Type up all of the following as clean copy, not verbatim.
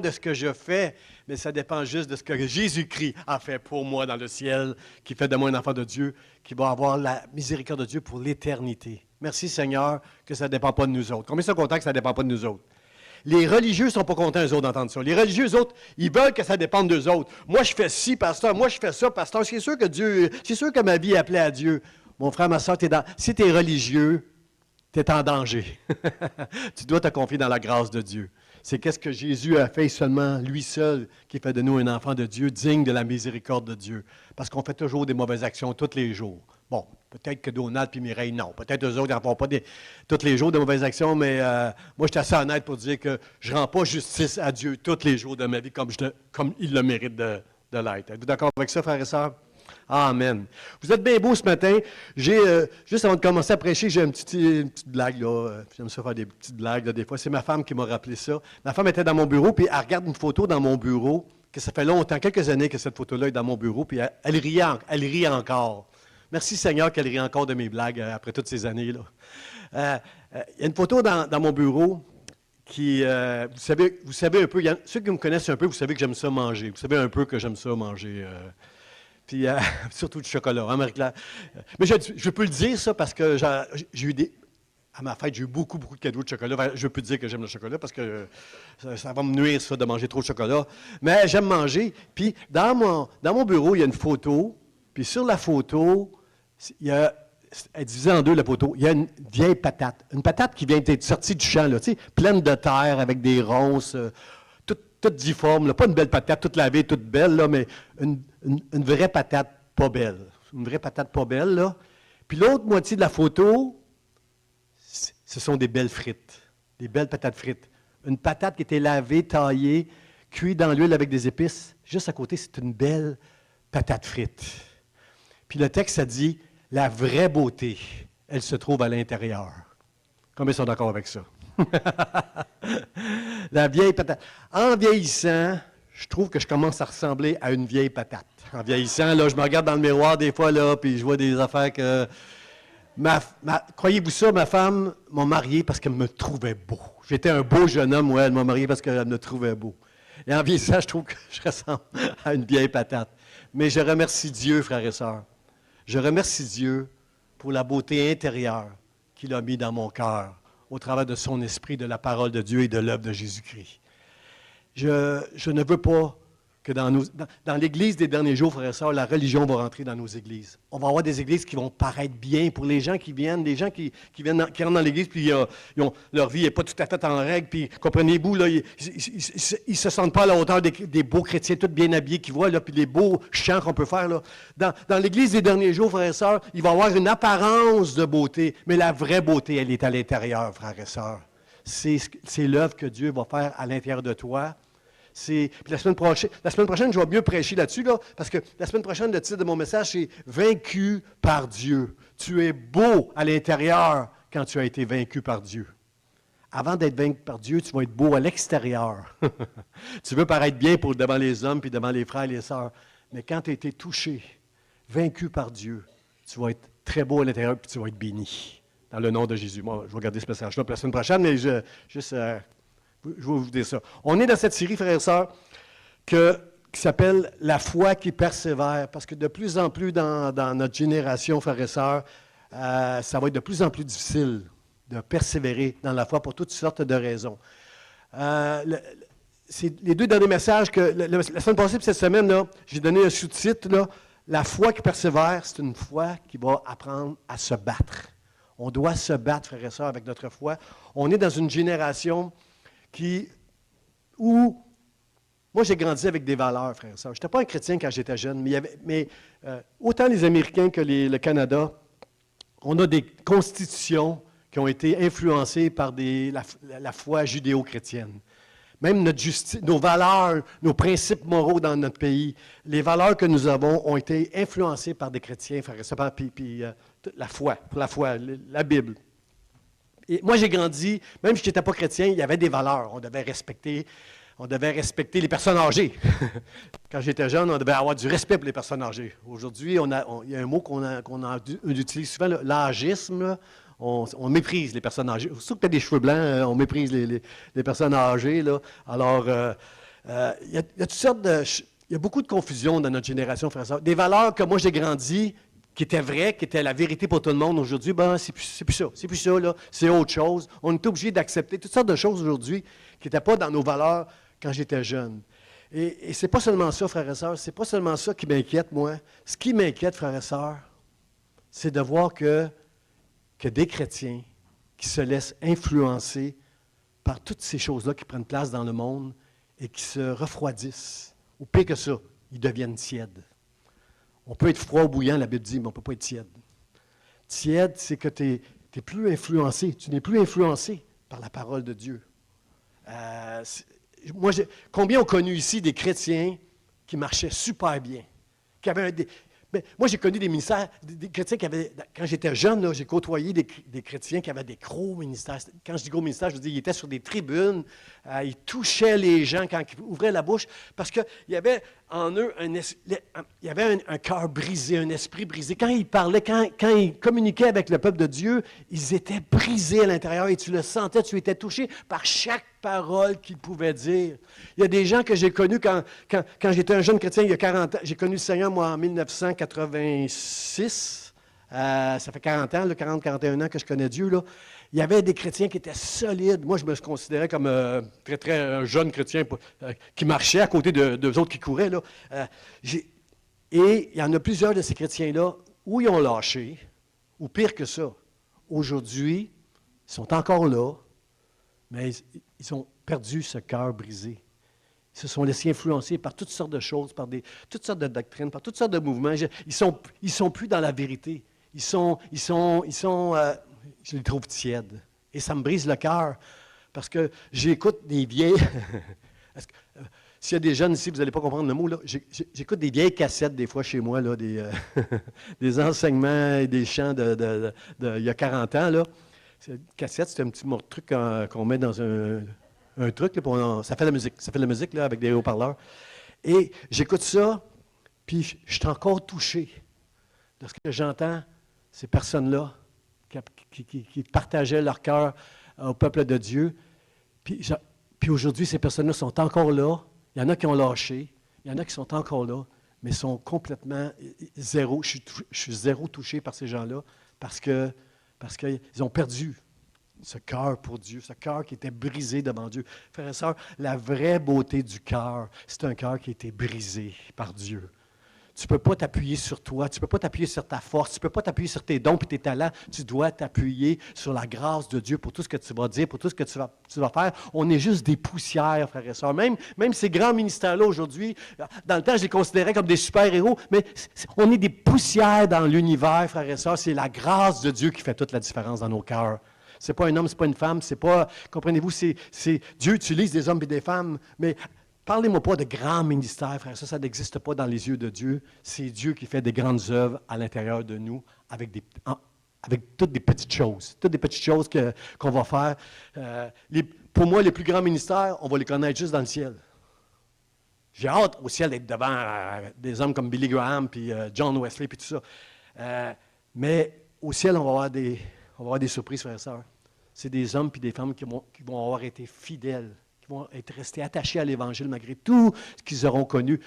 de ce que je fais, mais ça dépend juste de ce que Jésus-Christ a fait pour moi dans le ciel, qui fait de moi un enfant de Dieu, qui va avoir la miséricorde de Dieu pour l'éternité. Merci Seigneur que ça ne dépend pas de nous autres. Combien sont contents que ça ne dépend pas de nous autres? Les religieux ne sont pas contents, eux autres, d'entendre ça. Les religieux, eux autres, ils veulent que ça dépende d'eux autres. Moi, je fais ci, pasteur. Moi, je fais ça, pasteur. C'est sûr que ma vie est appelée à Dieu. Mon frère, ma soeur, si tu es religieux, tu es en danger. Tu dois te confier dans la grâce de Dieu. C'est qu'est-ce que Jésus a fait seulement, lui seul, qui fait de nous un enfant de Dieu, digne de la miséricorde de Dieu. Parce qu'on fait toujours des mauvaises actions tous les jours. Bon, peut-être que Donald et Mireille, non. Peut-être eux autres n'en font pas tous les jours de mauvaises actions, mais moi, je suis assez honnête pour dire que je ne rends pas justice à Dieu tous les jours de ma vie comme il le mérite de l'être. Êtes-vous d'accord avec ça, frères et sœurs? Amen. Vous êtes bien beaux ce matin. Juste avant de commencer à prêcher, j'ai une petite blague. Là. J'aime ça faire des petites blagues. Là, des fois, c'est ma femme qui m'a rappelé ça. Ma femme était dans mon bureau, puis elle regarde une photo dans mon bureau, que ça fait longtemps, quelques années que cette photo-là est dans mon bureau, puis elle rit encore. Merci Seigneur qu'elle rit encore de mes blagues après toutes ces années-là. Il y a une photo dans mon bureau qui, vous savez un peu, ceux qui me connaissent un peu, vous savez que j'aime ça manger. Vous savez un peu que j'aime ça manger. Puis surtout du chocolat, hein, Marie-Claire? Mais je peux le dire, ça, parce que j'ai eu à ma fête, j'ai eu beaucoup de cadeaux de chocolat. Enfin, je peux dire que j'aime le chocolat parce que ça va me nuire, ça, de manger trop de chocolat. Mais j'aime manger. Puis dans mon bureau, il y a une photo. Puis sur la photo, elle est divisée en deux, la photo. Il y a une vieille patate. Une patate qui vient d'être sortie du champ, là, tu sais, pleine de terre, avec des ronces, toute difforme. Là. Pas une belle patate, toute lavée, toute belle, là, mais une vraie patate pas belle. Une vraie patate pas belle, là. Puis l'autre moitié de la photo, ce sont des belles frites. Des belles patates frites. Une patate qui était lavée, taillée, cuite dans l'huile avec des épices. Juste à côté, c'est une belle patate frite. Puis le texte, ça dit, la vraie beauté, elle se trouve à l'intérieur. Combien sont d'accord avec ça? La vieille patate. En vieillissant, je trouve que je commence à ressembler à une vieille patate. En vieillissant, là, je me regarde dans le miroir des fois, là, puis je vois des affaires que... Croyez-vous ça, ma femme m'a marié parce qu'elle me trouvait beau. J'étais un beau jeune homme, ouais, elle m'a marié parce qu'elle me trouvait beau. Et en vieillissant, je trouve que je ressemble à une vieille patate. Mais je remercie Dieu, frères et sœurs. Je remercie Dieu pour la beauté intérieure qu'il a mis dans mon cœur au travers de son esprit, de la parole de Dieu et de l'œuvre de Jésus-Christ. Je ne veux pas que dans l'Église des derniers jours, frères et sœurs, la religion va rentrer dans nos églises. On va avoir des églises qui vont paraître bien pour les gens qui viennent, des gens qui rentrent dans l'Église, puis leur vie n'est pas tout à fait en règle, puis comprenez-vous, là, ils ne se sentent pas à la hauteur des beaux chrétiens, tous bien habillés qui voient, là, puis les beaux chants qu'on peut faire. Là. Dans l'Église des derniers jours, frères et sœurs, il va y avoir une apparence de beauté, mais la vraie beauté, elle est à l'intérieur, frères et sœurs. C'est l'œuvre que Dieu va faire à l'intérieur de toi. Puis la semaine prochaine, je vais mieux prêcher là-dessus, là, parce que la semaine prochaine, le titre de mon message, c'est « Vaincu par Dieu ». Tu es beau à l'intérieur quand tu as été vaincu par Dieu. Avant d'être vaincu par Dieu, tu vas être beau à l'extérieur. Tu veux paraître bien devant les hommes puis devant les frères et les sœurs. Mais quand tu as été touché, vaincu par Dieu, tu vas être très beau à l'intérieur puis tu vas être béni. Dans le nom de Jésus. Moi, je vais garder ce message-là pour la semaine prochaine, mais je vais vous dire ça. On est dans cette série, frères et sœurs, qui s'appelle « La foi qui persévère », parce que de plus en plus dans notre génération, frères et sœurs, ça va être de plus en plus difficile de persévérer dans la foi pour toutes sortes de raisons. C'est les deux derniers messages que, la semaine passée et cette semaine, là, j'ai donné un sous-titre, là, « La foi qui persévère », c'est une foi qui va apprendre à se battre. On doit se battre, frères et sœurs, avec notre foi. On est dans une génération où moi, j'ai grandi avec des valeurs, frères et sœurs. Je n'étais pas un chrétien quand j'étais jeune, mais autant les Américains que le Canada, on a des constitutions qui ont été influencées par la foi judéo-chrétienne. Même notre justice, nos valeurs, nos principes moraux dans notre pays, les valeurs que nous avons ont été influencées par des chrétiens, frères et sœurs, puis la foi, la Bible. Et moi, j'ai grandi, même si je n'étais pas chrétien, il y avait des valeurs. On devait respecter les personnes âgées. Quand j'étais jeune, on devait avoir du respect pour les personnes âgées. Aujourd'hui, il y a un mot qu'on utilise souvent, l'âgisme. On méprise les personnes âgées. Surtout que tu as des cheveux blancs, on méprise les personnes âgées. Là. Alors, Il y a toutes sortes de... Il y a beaucoup de confusion dans notre génération, frères et sœurs. Des valeurs que moi j'ai grandi, qui étaient vraies, qui étaient la vérité pour tout le monde aujourd'hui, ben c'est plus ça, là, c'est autre chose. On est obligé d'accepter toutes sortes de choses aujourd'hui qui n'étaient pas dans nos valeurs quand j'étais jeune. Et c'est pas seulement ça, frères et sœurs, c'est pas seulement ça qui m'inquiète, moi. Ce qui m'inquiète, frères et sœurs, c'est de voir que des chrétiens qui se laissent influencer par toutes ces choses-là qui prennent place dans le monde et qui se refroidissent. Ou pire que ça, ils deviennent tièdes. On peut être froid ou bouillant, la Bible dit, mais on ne peut pas être tiède. Tiède, c'est que tu n'es plus influencé. Tu n'es plus influencé par la parole de Dieu. Combien ont connu ici des chrétiens qui marchaient super bien, qui avaient moi, j'ai connu des ministères, des chrétiens qui avaient, quand j'étais jeune, là, j'ai côtoyé des chrétiens qui avaient des gros ministères. Quand je dis gros ministères, je veux dire, ils étaient sur des tribunes, ils touchaient les gens quand ils ouvraient la bouche, parce qu'il y avait en eux un cœur brisé, un esprit brisé. Quand ils parlaient, quand ils communiquaient avec le peuple de Dieu, ils étaient brisés à l'intérieur et tu le sentais, tu étais touché par chaque parole qu'ils pouvaient dire. Il y a des gens que j'ai connus quand j'étais un jeune chrétien, il y a 40 ans. J'ai connu le Seigneur, moi, en 1986. Ça fait 40 ans, 41 ans que je connais Dieu. Là. Il y avait des chrétiens qui étaient solides. Moi, je me considérais comme très, très jeune chrétien qui marchait à côté d'eux autres qui couraient. Là. Et il y en a plusieurs de ces chrétiens-là où ils ont lâché, ou pire que ça. Aujourd'hui, ils sont encore là, mais ils ont perdu ce cœur brisé. Ils se sont laissés influencer par toutes sortes de choses, par toutes sortes de doctrines, par toutes sortes de mouvements. Ils sont plus dans la vérité. Je les trouve tièdes. Et ça me brise le cœur parce que j'écoute des vieilles... S'il y a des jeunes ici, vous n'allez pas comprendre le mot, là. J'écoute des vieilles cassettes des fois chez moi, là, des enseignements et des chants il y a 40 ans. Là. Une cassette, c'est un petit truc qu'on met dans un truc, là, ça fait de la musique. Ça fait de la musique là, avec des haut-parleurs. Et j'écoute ça, puis je suis encore touché de ce que j'entends, ces personnes-là qui partageaient leur cœur au peuple de Dieu. Puis aujourd'hui, ces personnes-là sont encore là. Il y en a qui ont lâché, il y en a qui sont encore là, mais sont complètement zéro. Je suis zéro touché par ces gens-là parce qu'ils ont perdu ce cœur pour Dieu, ce cœur qui était brisé devant Dieu. Frères et sœurs, la vraie beauté du cœur, c'est un cœur qui a été brisé par Dieu. Tu ne peux pas t'appuyer sur toi, tu ne peux pas t'appuyer sur ta force, tu ne peux pas t'appuyer sur tes dons et tes talents. Tu dois t'appuyer sur la grâce de Dieu pour tout ce que tu vas dire, pour tout ce que tu vas faire. On est juste des poussières, frères et sœurs. Même ces grands ministères-là aujourd'hui, dans le temps, je les considérais comme des super-héros, mais on est des poussières dans l'univers, frères et sœurs. C'est la grâce de Dieu qui fait toute la différence dans nos cœurs. Ce n'est pas un homme, ce n'est pas une femme, c'est pas, comprenez-vous, Dieu utilise des hommes et des femmes, mais parlez-moi pas de grands ministères, frère. Ça n'existe pas dans les yeux de Dieu. C'est Dieu qui fait des grandes œuvres à l'intérieur de nous avec toutes des petites choses. Toutes des petites choses qu'on va faire. Pour moi, les plus grands ministères, on va les connaître juste dans le ciel. J'ai hâte au ciel d'être devant des hommes comme Billy Graham, puis John Wesley, puis tout ça. Mais au ciel, on va avoir des surprises, frères et sœurs. C'est des hommes et des femmes qui vont avoir été fidèles, qui vont être restés attachés à l'Évangile malgré tout ce qu'ils auront connu.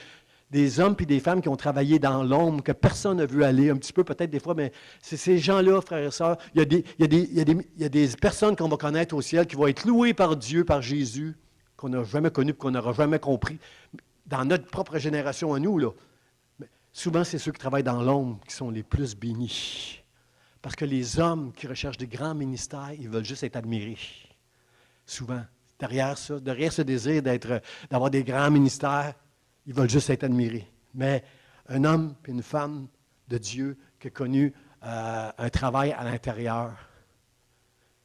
Des hommes et des femmes qui ont travaillé dans l'ombre, que personne n'a vu aller, un petit peu peut-être des fois, mais c'est ces gens-là, frères et sœurs. Il y a des personnes qu'on va connaître au ciel qui vont être louées par Dieu, par Jésus, qu'on n'a jamais connu et qu'on n'aura jamais compris. Dans notre propre génération à nous, là. Mais souvent, c'est ceux qui travaillent dans l'ombre qui sont les plus bénis. Parce que les hommes qui recherchent des grands ministères, ils veulent juste être admirés. Souvent, derrière ce désir d'avoir des grands ministères, ils veulent juste être admirés. Mais un homme et une femme de Dieu qui a connu un travail à l'intérieur,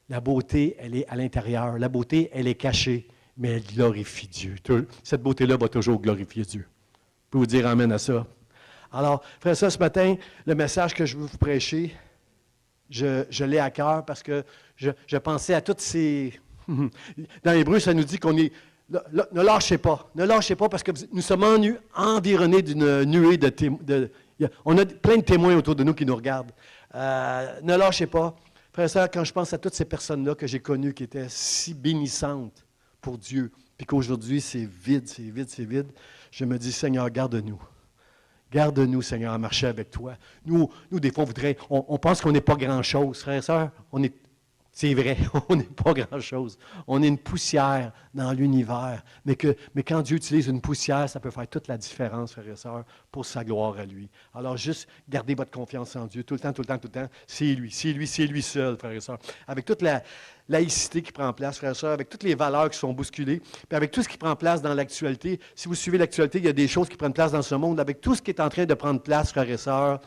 la beauté, elle est à l'intérieur. La beauté, elle est cachée, mais elle glorifie Dieu. Cette beauté-là va toujours glorifier Dieu. Je peux vous dire amen à ça. Alors, frère, ça, ce matin, le message que je veux vous prêcher, je l'ai à cœur parce que je pensais à toutes ces... Dans l'Hébreu, ça nous dit qu'on est... Ne lâchez pas. Ne lâchez pas parce que nous sommes environnés d'une nuée on a plein de témoins autour de nous qui nous regardent. Ne lâchez pas. Frère et sœur, quand je pense à toutes ces personnes-là que j'ai connues qui étaient si bénissantes pour Dieu, puis qu'aujourd'hui, c'est vide, c'est vide, c'est vide, je me dis, Seigneur, garde-nous. Garde-nous, Seigneur, à marcher avec toi. Nous des fois, on pense qu'on n'est pas grand-chose. Frères et sœurs, c'est vrai, on n'est pas grand-chose. On est une poussière dans l'univers. Mais quand Dieu utilise une poussière, ça peut faire toute la différence, frères et sœurs, pour sa gloire à lui. Alors, juste gardez votre confiance en Dieu, tout le temps, tout le temps, tout le temps. C'est lui seul, frères et sœurs. Avec toute la laïcité qui prend place, frères et sœurs, avec toutes les valeurs qui sont bousculées, puis avec tout ce qui prend place dans l'actualité. Si vous suivez l'actualité, il y a des choses qui prennent place dans ce monde. Avec tout ce qui est en train de prendre place, frères et sœurs,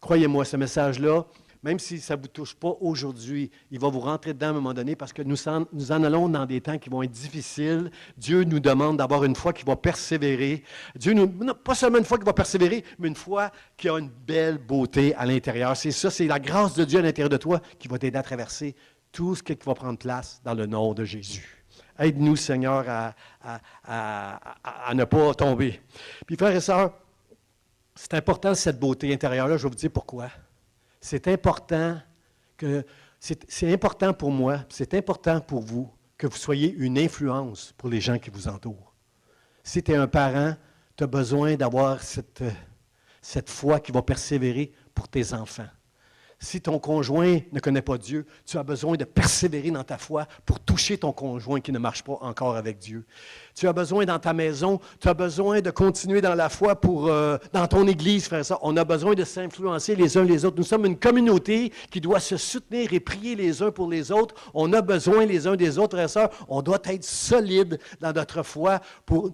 croyez-moi, ce message-là, même si ça ne vous touche pas aujourd'hui, il va vous rentrer dedans à un moment donné parce que nous en allons dans des temps qui vont être difficiles. Dieu nous demande d'avoir une foi qui va persévérer. Pas seulement une foi qui va persévérer, mais une foi qui a une belle beauté à l'intérieur. C'est ça, c'est la grâce de Dieu à l'intérieur de toi qui va t'aider à traverser tout ce qui va prendre place dans le nom de Jésus. Aide-nous, Seigneur, à ne pas tomber. Puis, frères et sœurs, c'est important cette beauté intérieure-là. Je vais vous dire pourquoi. C'est important pour moi, c'est important pour vous que vous soyez une influence pour les gens qui vous entourent. Si tu es un parent, tu as besoin d'avoir cette foi qui va persévérer pour tes enfants. Si ton conjoint ne connaît pas Dieu, tu as besoin de persévérer dans ta foi pour toucher ton conjoint qui ne marche pas encore avec Dieu. Tu as besoin dans ta maison, tu as besoin de continuer dans la foi dans ton église, frère et sœurs. On a besoin de s'influencer les uns les autres. Nous sommes une communauté qui doit se soutenir et prier les uns pour les autres. On a besoin les uns des autres, frères et sœurs. On doit être solide dans notre foi pour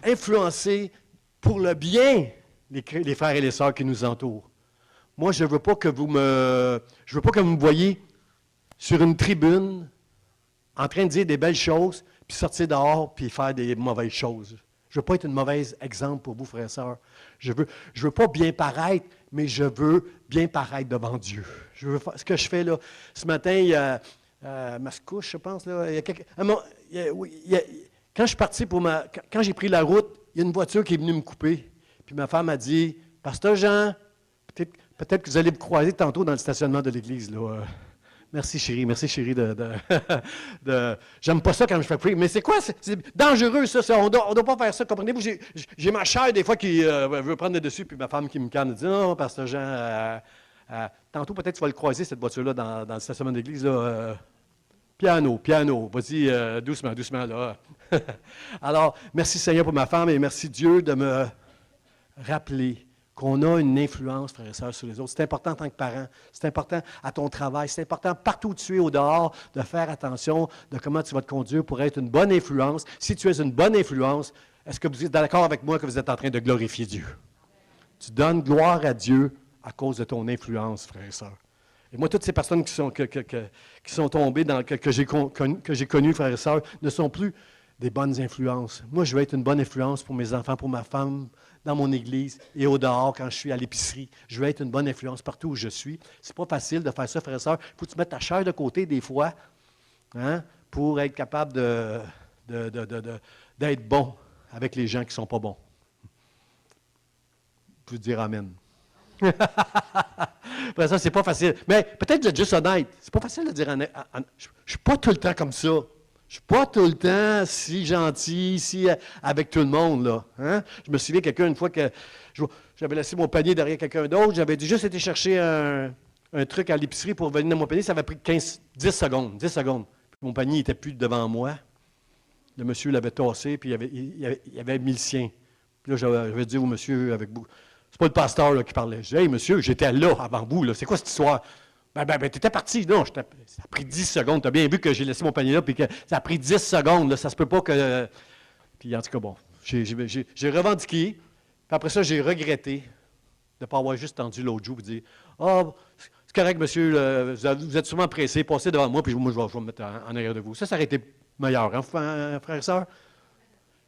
influencer pour le bien les frères et les sœurs qui nous entourent. Moi, je ne veux pas que vous me voyiez sur une tribune en train de dire des belles choses, puis sortir dehors, puis faire des mauvaises choses. Je ne veux pas être un mauvais exemple pour vous, frères et sœurs. Je veux pas bien paraître, mais je veux bien paraître devant Dieu. Je veux faire ce que je fais là. Ce matin, il y a Mascouche, je pense. Là, quand je suis parti quand j'ai pris la route, il y a une voiture qui est venue me couper. Puis ma femme a dit, « Pasteur Jean, peut-être que vous allez vous croiser tantôt dans le stationnement de l'église. » Merci chérie, j'aime pas ça quand je fais prier. Mais c'est quoi? C'est dangereux ça. On doit pas faire ça. Comprenez-vous? J'ai ma chair des fois qui veut prendre le dessus, puis ma femme qui me calme et dit, « Non, Pasteur Jean, tantôt peut-être tu vas le croiser, cette voiture-là, dans le stationnement de l'église. Piano, vas-y, doucement, là. » Alors, merci Seigneur pour ma femme et merci Dieu de me rappeler qu'on a une influence, frères et sœurs, sur les autres. C'est important en tant que parent, c'est important à ton travail, c'est important partout où tu es au dehors, de faire attention de comment tu vas te conduire pour être une bonne influence. Si tu es une bonne influence, est-ce que vous êtes d'accord avec moi que vous êtes en train de glorifier Dieu? Tu donnes gloire à Dieu à cause de ton influence, frères et sœurs. Et moi, toutes ces personnes qui sont tombées, que j'ai connues, frères et sœurs, ne sont plus des bonnes influences. Moi, je veux être une bonne influence pour mes enfants, pour ma femme, dans mon église et au dehors quand je suis à l'épicerie. Je veux être une bonne influence partout où je suis. C'est pas facile de faire ça, frères et sœurs. Il faut que tu mettes ta chair de côté des fois pour être capable d'être bon avec les gens qui ne sont pas bons. Je veux dire amen. Après ça, c'est pas facile. Mais peut-être d'être juste honnête. C'est pas facile de dire honnête. Je ne suis pas tout le temps comme ça. Je ne suis pas tout le temps si gentil, si avec tout le monde, là. Hein? Je me souviens quelqu'un une fois que j'avais laissé mon panier derrière quelqu'un d'autre. J'avais juste été chercher un truc à l'épicerie pour venir dans mon panier. Ça avait pris 10 secondes. 10 secondes. Puis mon panier n'était plus devant moi. Le monsieur l'avait tassé, puis il avait mis le sien. Puis là, j'avais dit au monsieur avec beaucoup. C'est pas le pasteur là, qui parlait. Je dis, « Hey, monsieur, j'étais là avant vous. Là. C'est quoi cette histoire? » Ben, tu étais parti. Non, ça a pris 10 secondes. Tu as bien vu que j'ai laissé mon panier là, puis que ça a pris 10 secondes. Là, ça se peut pas que... Puis en tout cas, bon, j'ai revendiqué. Puis après ça, j'ai regretté de ne pas avoir juste tendu l'autre joue et dire, « Ah, c'est correct, monsieur, vous êtes souvent pressé, passez devant moi, puis moi, je vais me mettre en arrière de vous. » Ça aurait été meilleur, hein, frères et sœurs?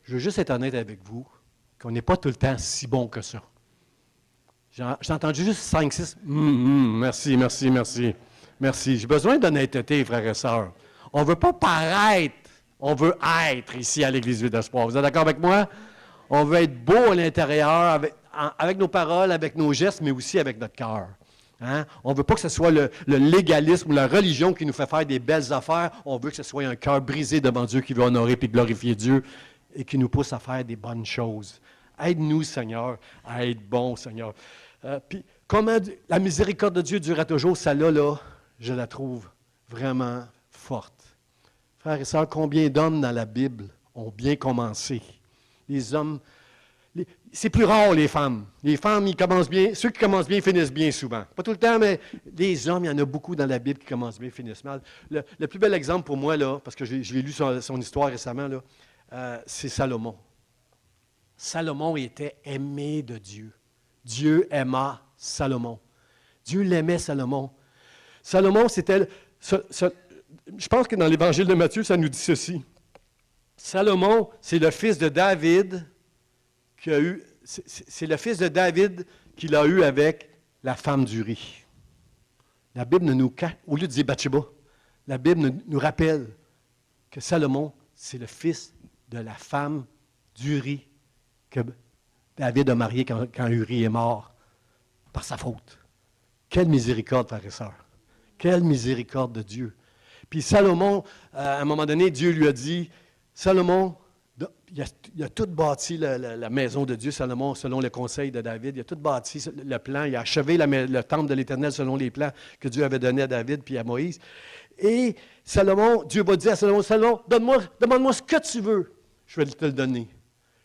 Je veux juste être honnête avec vous, qu'on n'est pas tout le temps si bon que ça. J'ai entendu juste 5, 6. Merci. Merci. J'ai besoin d'honnêteté, frères et sœurs. On ne veut pas paraître, on veut être ici à l'Église Vie d'Espoir. Vous êtes d'accord avec moi? On veut être beau à l'intérieur, avec nos paroles, avec nos gestes, mais aussi avec notre cœur. Hein? On ne veut pas que ce soit le légalisme ou la religion qui nous fait faire des belles affaires. On veut que ce soit un cœur brisé devant Dieu qui veut honorer et glorifier Dieu et qui nous pousse à faire des bonnes choses. Aide-nous, Seigneur, à être bons, Seigneur. Puis, comment la miséricorde de Dieu durera toujours, celle-là, je la trouve vraiment forte. Frères et sœurs, combien d'hommes dans la Bible ont bien commencé? Les hommes, c'est plus rare les femmes. Les femmes, ils commencent bien. Ceux qui commencent bien finissent bien souvent. Pas tout le temps, mais les hommes, il y en a beaucoup dans la Bible qui commencent bien, finissent mal. Le plus bel exemple pour moi, là, parce que je l'ai lu son histoire récemment, là, c'est Salomon. Salomon était aimé de Dieu. Dieu aima Salomon. Dieu l'aimait, Salomon. Salomon, c'était... je pense que dans l'Évangile de Matthieu, ça nous dit ceci. Salomon, c'est le fils de David qui a eu... C'est le fils de David qu'il a eu avec la femme d'Uri. La Bible nous... Au lieu de dire Bathsheba, la Bible nous rappelle que Salomon, c'est le fils de la femme d'Uri que David a marié quand Uri est mort par sa faute. Quelle miséricorde, frères et sœurs. Quelle miséricorde de Dieu. Puis Salomon, à un moment donné, Dieu lui a dit, Salomon, il a tout bâti la maison de Dieu, Salomon, selon le conseil de David. Il a tout bâti le plan. Il a achevé le temple de l'Éternel selon les plans que Dieu avait donnés à David puis à Moïse. Et Salomon, Dieu va dire à Salomon, Salomon, demande-moi ce que tu veux, je vais te le donner.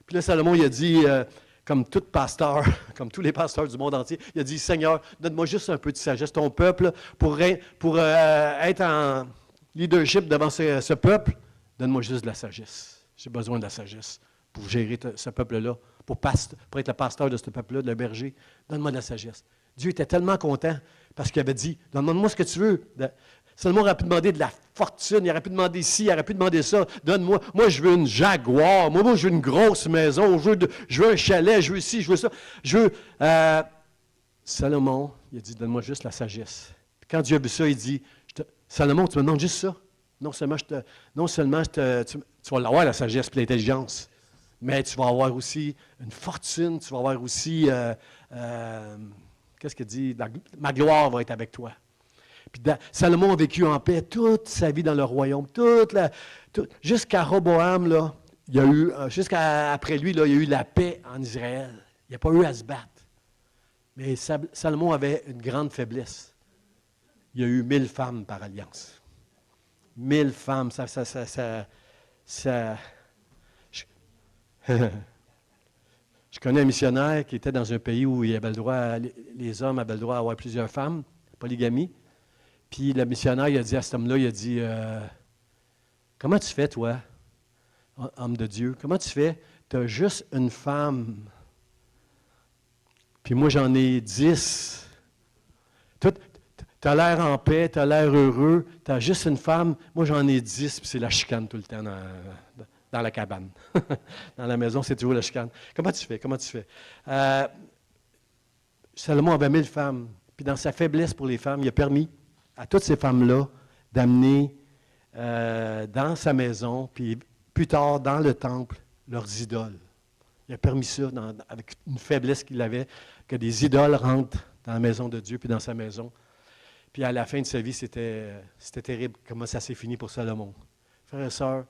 Puis là, Salomon, il a dit, comme tout pasteur, comme tous les pasteurs du monde entier, il a dit, Seigneur, donne-moi juste un peu de sagesse. Ton peuple, pour être en leadership devant ce peuple, donne-moi juste de la sagesse. J'ai besoin de la sagesse pour gérer ce peuple-là, pour être le pasteur de ce peuple-là, de le berger. Donne-moi de la sagesse. Dieu était tellement content parce qu'il avait dit, donne-moi ce que tu veux. Salomon aurait pu demander de la fortune, il aurait pu demander ci, il aurait pu demander ça. Donne-moi, moi je veux une Jaguar, moi je veux une grosse maison, je veux un chalet, je veux ci, je veux ça. Salomon, il a dit, donne-moi juste la sagesse. Puis quand Dieu a vu ça, il dit, Salomon, tu me demandes juste ça. Non seulement, tu vas l'avoir la sagesse et l'intelligence, mais tu vas avoir aussi une fortune, tu vas avoir aussi, qu'est-ce qu'il dit, ma gloire va être avec toi. Puis Salomon a vécu en paix toute sa vie dans le royaume, jusqu'à Roboam, là, il y a eu, jusqu'après lui, là, il y a eu la paix en Israël. Il n'y a pas eu à se battre. Mais Salomon avait une grande faiblesse. Il y a eu 1000 femmes par alliance. 1000 femmes, Je connais un missionnaire qui était dans un pays où il avait le droit, les hommes avaient le droit d'avoir plusieurs femmes, polygamie. Puis le missionnaire, il a dit à cet homme-là, il a dit, comment tu fais, toi, homme de Dieu? Comment tu fais? Tu as juste une femme. Puis moi, j'en ai 10. Tu as l'air en paix, tu as l'air heureux, tu as juste une femme. Moi, j'en ai 10, puis c'est la chicane tout le temps dans la cabane. Dans la maison, c'est toujours la chicane. Comment tu fais? Comment tu fais? Salomon avait 1000 femmes. Puis dans sa faiblesse pour les femmes, il a permis à toutes ces femmes-là d'amener dans sa maison, puis plus tard dans le temple, leurs idoles. Il a permis ça avec une faiblesse qu'il avait, que des idoles rentrent dans la maison de Dieu, puis dans sa maison. Puis à la fin de sa vie, c'était terrible comment ça s'est fini pour Salomon. Frères et sœurs,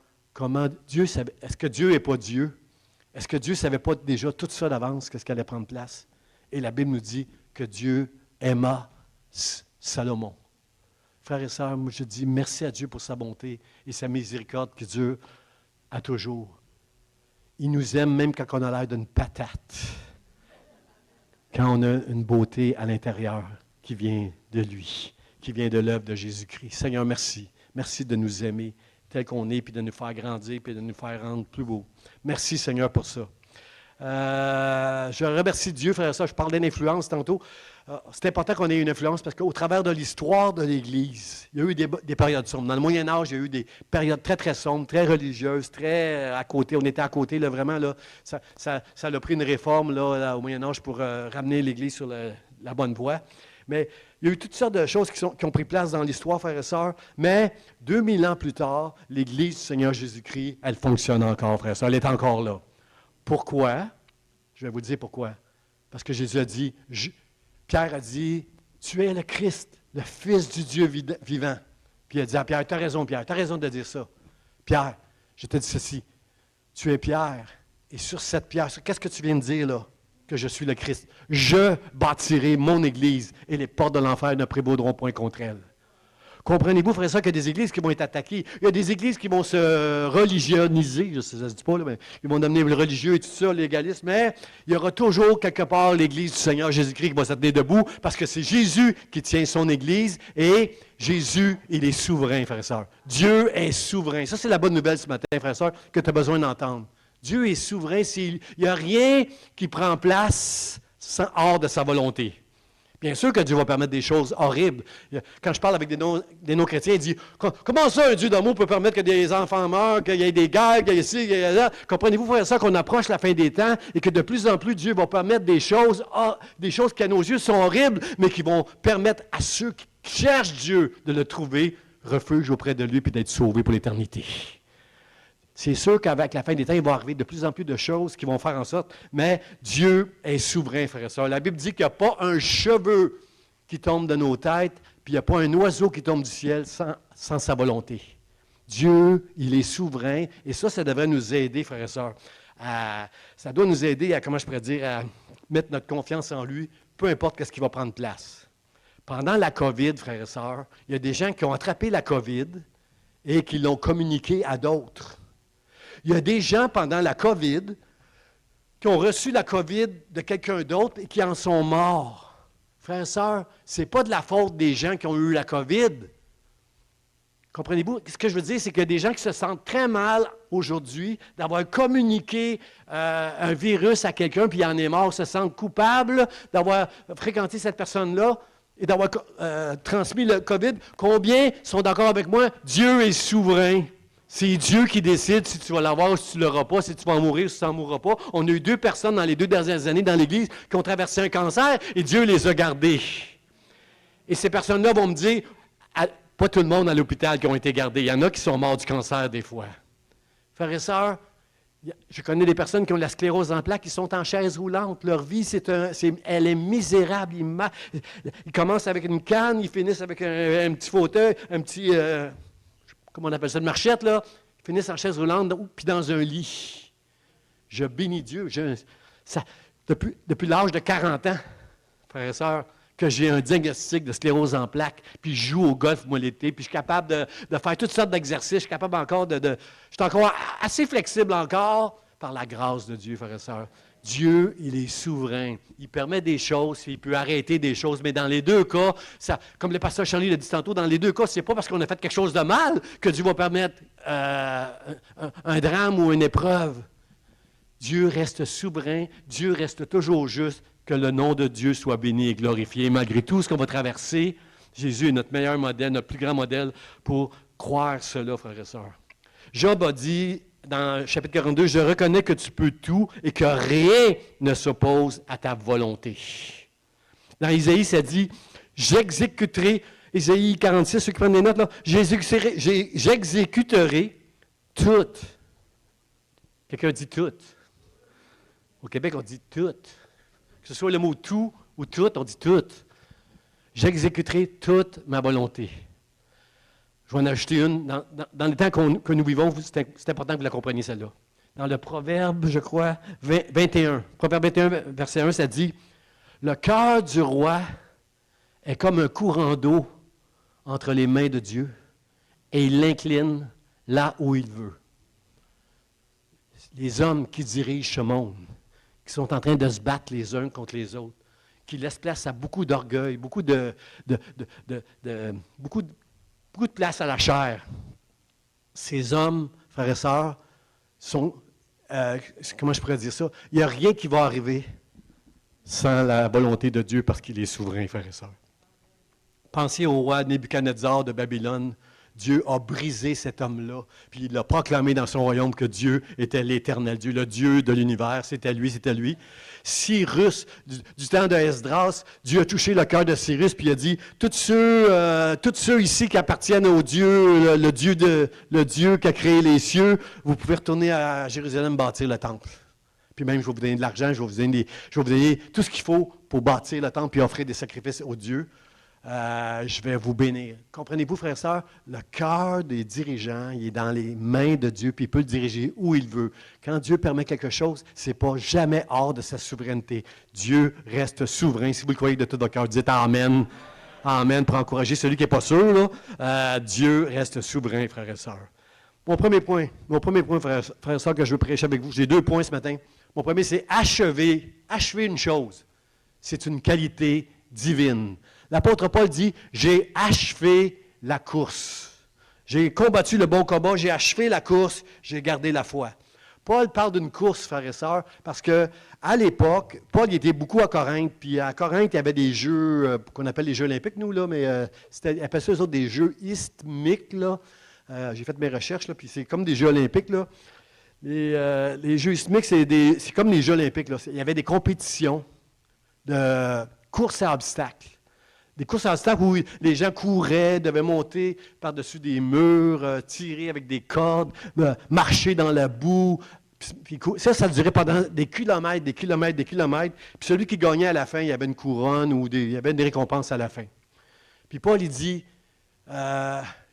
est-ce que Dieu n'est pas Dieu? Est-ce que Dieu ne savait pas déjà tout ça d'avance, qu'est-ce qui allait prendre place? Et la Bible nous dit que Dieu aima Salomon. Frères et sœurs, moi je dis merci à Dieu pour sa bonté et sa miséricorde qui dure à toujours. Il nous aime même quand on a l'air d'une patate, quand on a une beauté à l'intérieur qui vient de lui, qui vient de l'œuvre de Jésus-Christ. Seigneur, merci. Merci de nous aimer tel qu'on est, puis de nous faire grandir, puis de nous faire rendre plus beaux. Merci, Seigneur, pour ça. Je remercie Dieu, frère et sœurs. Je parlais d'influence tantôt. C'est important qu'on ait une influence parce qu'au travers de l'histoire de l'Église, il y a eu des périodes sombres. Dans le Moyen Âge, il y a eu des périodes très, très sombres, très religieuses, très à côté. On était à côté, là, vraiment. Là, ça a pris une réforme là, au Moyen Âge pour ramener l'Église sur la bonne voie. Mais il y a eu toutes sortes de choses qui ont pris place dans l'histoire, frères et sœurs. Mais 2000 ans plus tard, l'Église du Seigneur Jésus-Christ, elle fonctionne encore, frères et sœurs. Elle est encore là. Pourquoi? Je vais vous dire pourquoi. Parce que Jésus a dit, Pierre a dit, tu es le Christ, le Fils du Dieu vivant. Puis il a dit à Pierre, tu as raison, Pierre, tu as raison de dire ça. Pierre, je te dis ceci, tu es Pierre, et sur cette pierre, qu'est-ce que tu viens de dire là? Que je suis le Christ. Je bâtirai mon Église, et les portes de l'enfer ne prévaudront point contre elle. Comprenez-vous, frère et sœurs, qu'il y a des églises qui vont être attaquées. Il y a des églises qui vont se religioniser, je sais, ça ne se dit pas, là, mais ils vont devenir le religieux et tout ça, le légalisme, mais il y aura toujours quelque part l'Église du Seigneur Jésus-Christ qui va se tenir debout, parce que c'est Jésus qui tient son Église, et Jésus, il est souverain, frère et sœurs. Dieu est souverain. Ça, c'est la bonne nouvelle ce matin, frère et sœurs, que tu as besoin d'entendre. Dieu est souverain. Il n'y a rien qui prend place hors de sa volonté. Bien sûr que Dieu va permettre des choses horribles. Quand je parle avec des non-chrétiens, ils disent « Comment ça, un Dieu d'amour peut permettre que des enfants meurent, qu'il y ait des guerres, qu'il y ait ci, qu'il y ait là? » Comprenez-vous, frère, ça, qu'on approche la fin des temps et que de plus en plus, Dieu va permettre des choses qui, à nos yeux, sont horribles, mais qui vont permettre à ceux qui cherchent Dieu de le trouver refuge auprès de lui et d'être sauvés pour l'éternité. C'est sûr qu'avec la fin des temps, il va arriver de plus en plus de choses qui vont faire en sorte, mais Dieu est souverain, frères et sœurs. La Bible dit qu'il n'y a pas un cheveu qui tombe de nos têtes, puis il n'y a pas un oiseau qui tombe du ciel sans sa volonté. Dieu, il est souverain, et ça devrait nous aider, frères et sœurs. Ça doit nous aider à, comment je pourrais dire, à mettre notre confiance en lui, peu importe ce qui va prendre place. Pendant la COVID, frères et sœurs, il y a des gens qui ont attrapé la COVID et qui l'ont communiqué à d'autres. Il y a des gens pendant la COVID qui ont reçu la COVID de quelqu'un d'autre et qui en sont morts. Frères et sœurs, ce n'est pas de la faute des gens qui ont eu la COVID. Comprenez-vous? Ce que je veux dire, c'est qu'il y a des gens qui se sentent très mal aujourd'hui d'avoir communiqué un virus à quelqu'un, puis il en est mort, se sentent coupables d'avoir fréquenté cette personne-là et d'avoir transmis le COVID. Combien sont d'accord avec moi? Dieu est souverain. C'est Dieu qui décide si tu vas l'avoir ou si tu ne l'auras pas, si tu vas en mourir ou si tu n'en mourras pas. On a eu 2 personnes dans les 2 dernières années dans l'Église qui ont traversé un cancer et Dieu les a gardées. Et ces personnes-là vont me dire, pas tout le monde à l'hôpital qui ont été gardés. Il y en a qui sont morts du cancer des fois. Frères et sœurs, je connais des personnes qui ont la sclérose en plaques, qui sont en chaise roulante. Leur vie, elle est misérable. Ils commencent avec une canne, ils finissent avec un petit fauteuil, un petit... comment on appelle ça, une marchette, là, ils finissent en chaise roulante, puis dans un lit. Je bénis Dieu. Depuis l'âge de 40 ans, frères et sœurs, que j'ai un diagnostic de sclérose en plaques, puis je joue au golf, moi, l'été, puis je suis capable de faire toutes sortes d'exercices, je suis capable encore je suis encore assez flexible encore, par la grâce de Dieu, frères et sœurs. Dieu, il est souverain. Il permet des choses, il peut arrêter des choses, mais dans les 2 cas, comme le pasteur Charlie l'a dit tantôt, dans les 2 cas, ce n'est pas parce qu'on a fait quelque chose de mal que Dieu va permettre un drame ou une épreuve. Dieu reste souverain, Dieu reste toujours juste, que le nom de Dieu soit béni et glorifié. Malgré tout ce qu'on va traverser, Jésus est notre meilleur modèle, notre plus grand modèle pour croire cela, frères et sœurs. Job a dit, dans chapitre 42, « Je reconnais que tu peux tout et que rien ne s'oppose à ta volonté. » Dans Isaïe, ça dit, « J'exécuterai, Isaïe 46, ceux qui prennent des notes, là, j'exécuterai toutes. » Quelqu'un dit toutes. Au Québec, on dit toutes. Que ce soit le mot tout ou tout, on dit toutes. J'exécuterai toute ma volonté. Je vais en ajouter une. Dans les temps que nous vivons, c'est important que vous la compreniez, celle-là. Dans le Proverbe, je crois, 21. Proverbe 21, verset 1, ça dit « Le cœur du roi est comme un courant d'eau entre les mains de Dieu, et il l'incline là où il veut. » Les hommes qui dirigent ce monde, qui sont en train de se battre les uns contre les autres, qui laissent place à beaucoup d'orgueil, beaucoup de place à la chair. Ces hommes, frères et sœurs, sont, comment je pourrais dire ça? Il n'y a rien qui va arriver sans la volonté de Dieu parce qu'il est souverain, frères et sœurs. Pensez au roi Nebuchadnezzar de Babylone. Dieu a brisé cet homme-là, puis il a proclamé dans son royaume que Dieu était l'éternel Dieu, le Dieu de l'univers, c'était lui, c'était lui. Cyrus, du temps de Esdras, Dieu a touché le cœur de Cyrus, puis il a dit, tous ceux ici qui appartiennent au Dieu, le Dieu qui a créé les cieux, vous pouvez retourner à Jérusalem bâtir le temple. Puis même, je vais vous donner de l'argent, je vais vous donner tout ce qu'il faut pour bâtir le temple, puis offrir des sacrifices aux dieux. je vais vous bénir. Comprenez-vous, frères et sœurs, le cœur des dirigeants, il est dans les mains de Dieu, puis il peut le diriger où il veut. Quand Dieu permet quelque chose, ce n'est pas jamais hors de sa souveraineté. Dieu reste souverain. Si vous le croyez de tout votre cœur, dites Amen. Amen, pour encourager celui qui n'est pas sûr. Là. Dieu reste souverain, frères et sœurs. Mon premier point, frères et sœurs, que je veux prêcher avec vous, j'ai 2 points ce matin. Mon premier, c'est achever une chose. C'est une qualité divine. L'apôtre Paul dit, j'ai achevé la course. J'ai combattu le bon combat, j'ai achevé la course, j'ai gardé la foi. Paul parle d'une course, frères et sœurs, parce qu'à l'époque, Paul il était beaucoup à Corinthe, puis à Corinthe, il y avait des jeux qu'on appelle les Jeux olympiques, nous, là, mais ils appellent ça, eux autres, des Jeux isthmiques, là. J'ai fait mes recherches, là, puis c'est comme des Jeux olympiques, là. Les Jeux isthmiques, c'est comme les Jeux olympiques, là. Il y avait des compétitions de course à obstacles. Des courses à obstacles où les gens couraient, devaient monter par-dessus des murs, tirer avec des cordes, marcher dans la boue. Ça durait pendant des kilomètres, des kilomètres, des kilomètres. Puis celui qui gagnait à la fin, il y avait une couronne ou il y avait des récompenses à la fin. Puis Paul, il dit,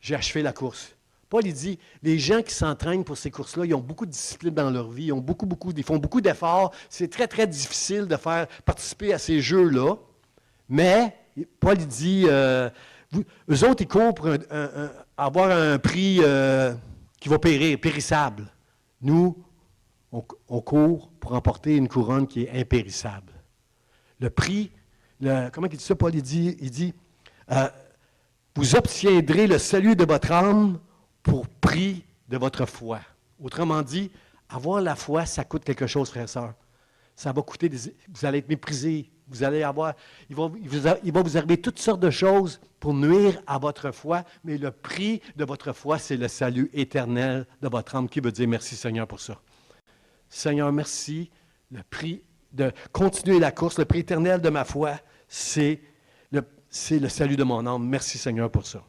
j'ai achevé la course. Paul, il dit, les gens qui s'entraînent pour ces courses-là, ils ont beaucoup de discipline dans leur vie, ils font beaucoup d'efforts. C'est très, très difficile de faire participer à ces jeux-là. Mais Paul il dit, eux autres, ils courent pour avoir un prix qui va périr, périssable. Nous, on court pour remporter une couronne qui est impérissable. Le prix, comment il dit ça, Paul? Il dit vous obtiendrez le salut de votre âme pour prix de votre foi. Autrement dit, avoir la foi, ça coûte quelque chose, frères et sœurs. Ça va coûter, vous allez être méprisés. Vous allez avoir, il va vous arriver toutes sortes de choses pour nuire à votre foi, mais le prix de votre foi, c'est le salut éternel de votre âme. Qui veut dire merci Seigneur pour ça? Seigneur, merci. Le prix de continuer la course, le prix éternel de ma foi, c'est le salut de mon âme. Merci Seigneur pour ça.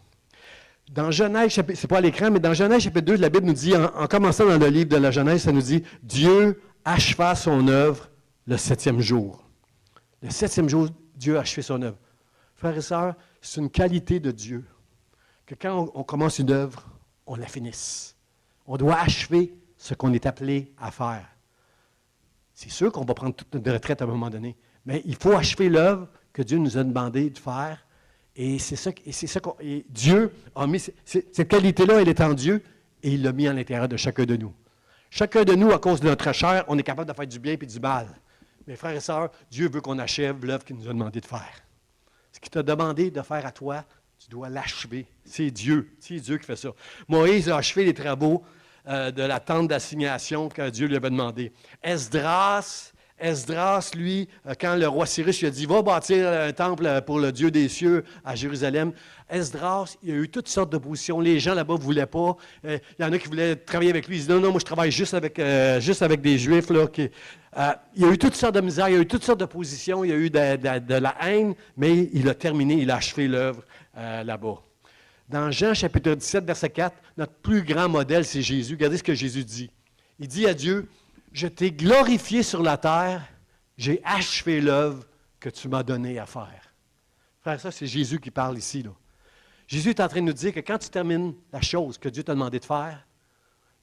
Dans Genèse, c'est pas à l'écran, mais dans Genèse chapitre 2, la Bible nous dit, en commençant dans le livre de la Genèse, ça nous dit, Dieu acheva son œuvre le 7e jour. Le 7e jour, Dieu a achevé son œuvre. Frères et sœurs, c'est une qualité de Dieu que quand on commence une œuvre, on la finisse. On doit achever ce qu'on est appelé à faire. C'est sûr qu'on va prendre toute notre retraite à un moment donné, mais il faut achever l'œuvre que Dieu nous a demandé de faire. Et c'est ça et Dieu a mis, cette qualité-là, elle est en Dieu, et il l'a mis à l'intérieur de chacun de nous. Chacun de nous, à cause de notre chair, on est capable de faire du bien et du mal. Mais frères et sœurs, Dieu veut qu'on achève l'œuvre qu'il nous a demandé de faire. Ce qu'il t'a demandé de faire à toi, tu dois l'achever. C'est Dieu qui fait ça. Moïse a achevé les travaux de la tente d'assignation que Dieu lui avait demandé. Esdras, lui, quand le roi Cyrus lui a dit « Va bâtir un temple pour le Dieu des cieux à Jérusalem », Esdras, il y a eu toutes sortes d'oppositions. Les gens là-bas ne voulaient pas. Il y en a qui voulaient travailler avec lui. Ils disaient « Non, moi je travaille juste avec des Juifs. » il y a eu toutes sortes de misères, il y a eu toutes sortes d'oppositions, il y a eu de la haine, mais il a terminé, il a achevé l'œuvre là-bas. Dans Jean chapitre 17, verset 4, notre plus grand modèle, c'est Jésus. Regardez ce que Jésus dit. Il dit à Dieu, « Je t'ai glorifié sur la terre, j'ai achevé l'œuvre que tu m'as donnée à faire. » Frère, ça, c'est Jésus qui parle ici, là. Jésus est en train de nous dire que quand tu termines la chose que Dieu t'a demandé de faire,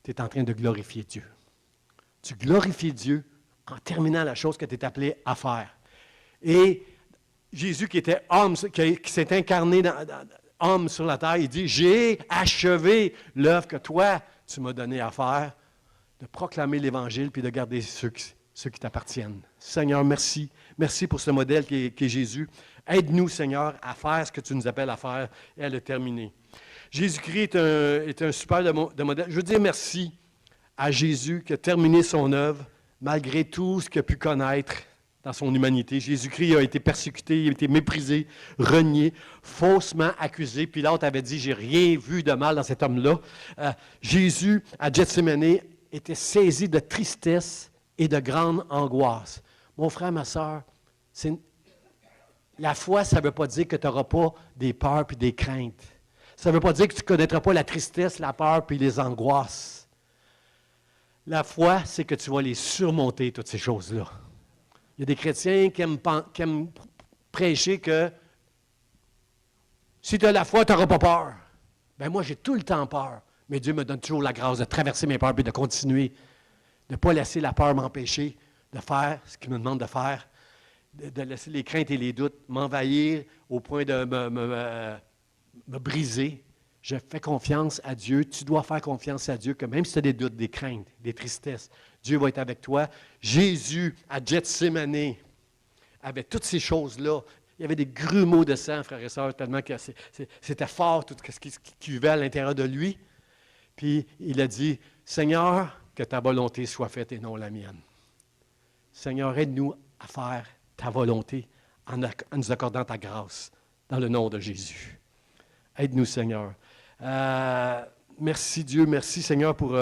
tu es en train de glorifier Dieu. Tu glorifies Dieu en terminant la chose que tu es appelé à faire. Et Jésus qui était homme, qui s'est incarné homme sur la terre, il dit, j'ai achevé l'œuvre que toi, tu m'as donnée à faire, de proclamer l'Évangile puis de garder ceux qui t'appartiennent. Seigneur, merci. Merci pour ce modèle qui est Jésus. Aide-nous, Seigneur, à faire ce que tu nous appelles à faire et à le terminer. Jésus-Christ est un super de modèle. Je veux dire merci à Jésus qui a terminé son œuvre malgré tout ce qu'il a pu connaître dans son humanité. Jésus-Christ a été persécuté, il a été méprisé, renié, faussement accusé. Pilate avait dit, j'ai rien vu de mal dans cet homme-là. Jésus, à Gethsémani, était saisi de tristesse et de grande angoisse. Mon frère, ma soeur, la foi, ça ne veut pas dire que tu n'auras pas des peurs et des craintes. Ça ne veut pas dire que tu ne connaîtras pas la tristesse, la peur et les angoisses. La foi, c'est que tu vas les surmonter, toutes ces choses-là. Il y a des chrétiens qui aiment prêcher que Si tu as la foi, tu n'auras pas peur. Ben moi, j'ai tout le temps peur. Mais Dieu me donne toujours la grâce de traverser mes peurs et de continuer, de ne pas laisser la peur m'empêcher de faire ce qu'il me demande de faire, de laisser les craintes et les doutes m'envahir au point de me briser. Je fais confiance à Dieu. Tu dois faire confiance à Dieu, que même si tu as des doutes, des craintes, des tristesses, Dieu va être avec toi. Jésus, à Gethsémani, avait toutes ces choses-là. Il y avait des grumeaux de sang, frères et sœurs, tellement que c'était fort tout ce qui vivait à l'intérieur de lui. Puis il a dit, « Seigneur, que ta volonté soit faite et non la mienne. Seigneur, aide-nous à faire ta volonté en nous accordant ta grâce, dans le nom de Jésus. Aide-nous, Seigneur. » Merci Dieu, merci Seigneur pour